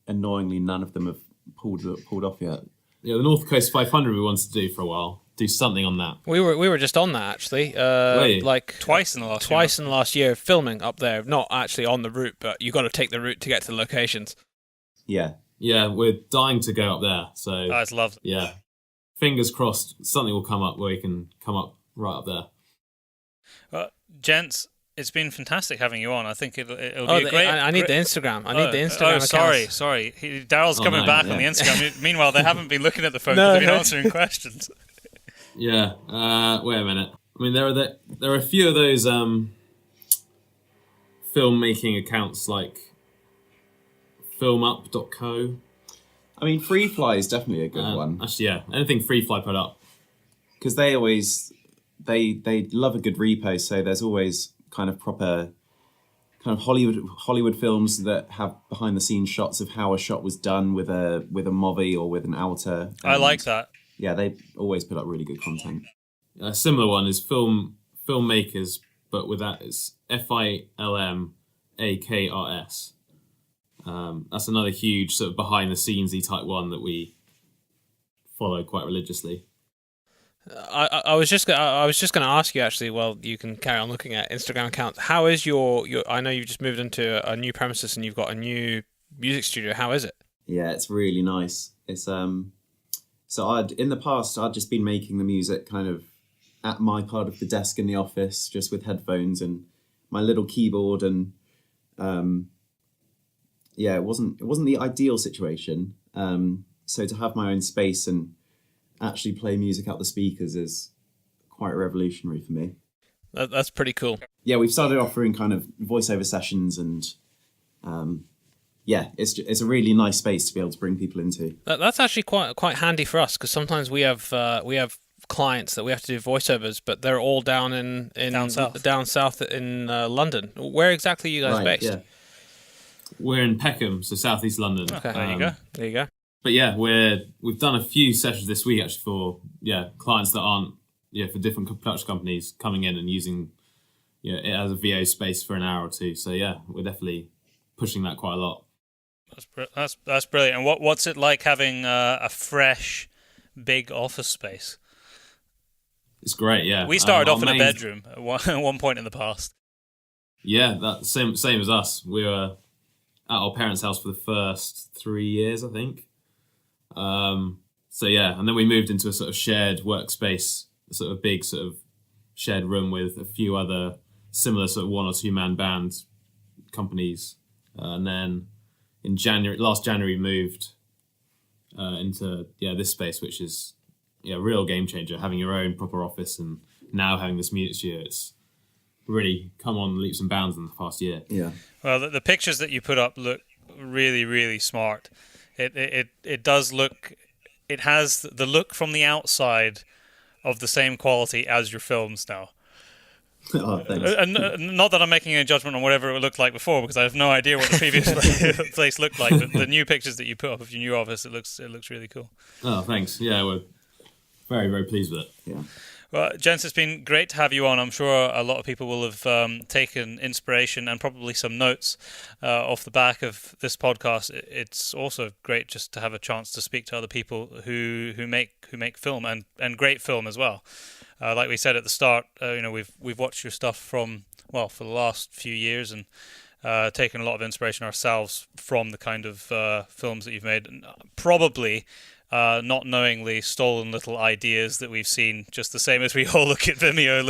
annoyingly, none of them have pulled off yet. Yeah, the North Coast 500 we wanted to do for a while. Do something on that. We were just on that actually. Like Twice in the last year filming up there. Not actually on the route, but you got to take the route to get to the locations. Yeah. Yeah, we're dying to go up there. So That's lovely. yeah, fingers crossed something will come up where we can come up right up there. Gents, it's been fantastic having you on. I think it'll be a great... I need the Instagram. I need the Instagram accounts. sorry. Daryl's coming back on the Instagram. Meanwhile, they haven't been looking at the phone. No. They've been answering questions. Yeah. Wait a minute. I mean, there are a few of those filmmaking accounts like filmup.co. I mean, Freefly is definitely a good one. Actually, yeah. Anything Freefly put up. Because they always... They love a good repost, so there's always kind of proper kind of Hollywood films that have behind the scenes shots of how a shot was done with a Movi or with an Alta. I like that. Yeah, they always put up really good content. A similar one is Filmmakers, but with that it's FILMAKRS. That's another huge sort of behind the scenesy type one that we follow quite religiously. I was just going to ask you actually. Well, you can carry on looking at Instagram accounts. How is your? I know you've just moved into a new premises and you've got a new music studio. How is it? Yeah, it's really nice. It's so in the past I'd just been making the music kind of at my part of the desk in the office, just with headphones and my little keyboard, and it wasn't the ideal situation. So to have my own space and actually play music out the speakers is quite revolutionary for me. That's pretty cool. Yeah, we've started offering kind of voiceover sessions, and it's a really nice space to be able to bring people into. That's actually quite handy for us, because sometimes we have clients that we have to do voiceovers, but they're all down south in London. Where exactly are you guys based? Yeah. We're in Peckham, so southeast London. Okay, there you go. But yeah, we've done a few sessions this week actually for clients that aren't for different production companies coming in and using it as a VO space for an hour or two. So yeah, we're definitely pushing that quite a lot. That's brilliant. And what's it like having a fresh, big office space? It's great. Yeah, we started off in a bedroom at one point in the past. Yeah, that's same as us. We were at our parents' house for the first 3 years, I think. So yeah, and then we moved into a sort of shared workspace, a sort of big sort of shared room with a few other similar sort of 1 or 2 man band companies, and then in last January moved into this space, which is a real game changer. Having your own proper office and now having this music studio, it's really come on leaps and bounds in the past year. Yeah. Well, the pictures that you put up look really, really smart. It does look. It has the look from the outside of the same quality as your films now. Oh, thanks. And not that I'm making any judgment on whatever it looked like before, because I have no idea what the previous place looked like. But the new pictures that you put up of your new office, it looks really cool. Oh, thanks. Yeah, we're very, very pleased with it. Yeah. Well, gents, it's been great to have you on. I'm sure a lot of people will have taken inspiration and probably some notes off the back of this podcast. It's also great just to have a chance to speak to other people who make film and great film as well. Like we said at the start, we've watched your stuff for the last few years and taken a lot of inspiration ourselves from the kind of films that you've made. Probably. Not knowingly stolen little ideas that we've seen, just the same as we all look at Vimeo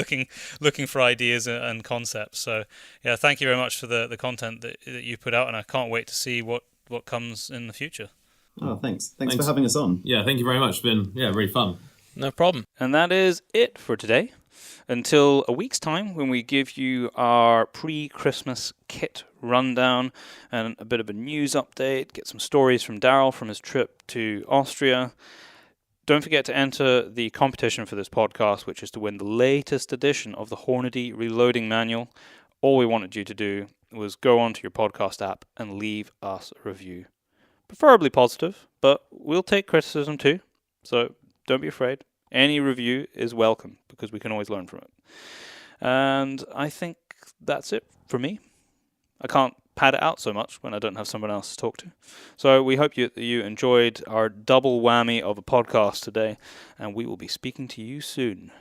looking for ideas and concepts. So yeah, thank you very much for the content that you put out, and I can't wait to see what comes in the future. Oh, thanks for having us on. Yeah, thank you very much. It's been really fun. No problem. And that is it for today. Until a week's time, when we give you our pre-Christmas kit rundown and a bit of a news update, get some stories from Daryl from his trip to Austria. Don't forget to enter the competition for this podcast, which is to win the latest edition of the Hornady Reloading Manual. All we wanted you to do was go onto your podcast app and leave us a review. Preferably positive, but we'll take criticism too, so don't be afraid. Any review is welcome, because we can always learn from it. And I think that's it for me. I can't pad it out so much when I don't have someone else to talk to. So we hope you enjoyed our double whammy of a podcast today, and we will be speaking to you soon.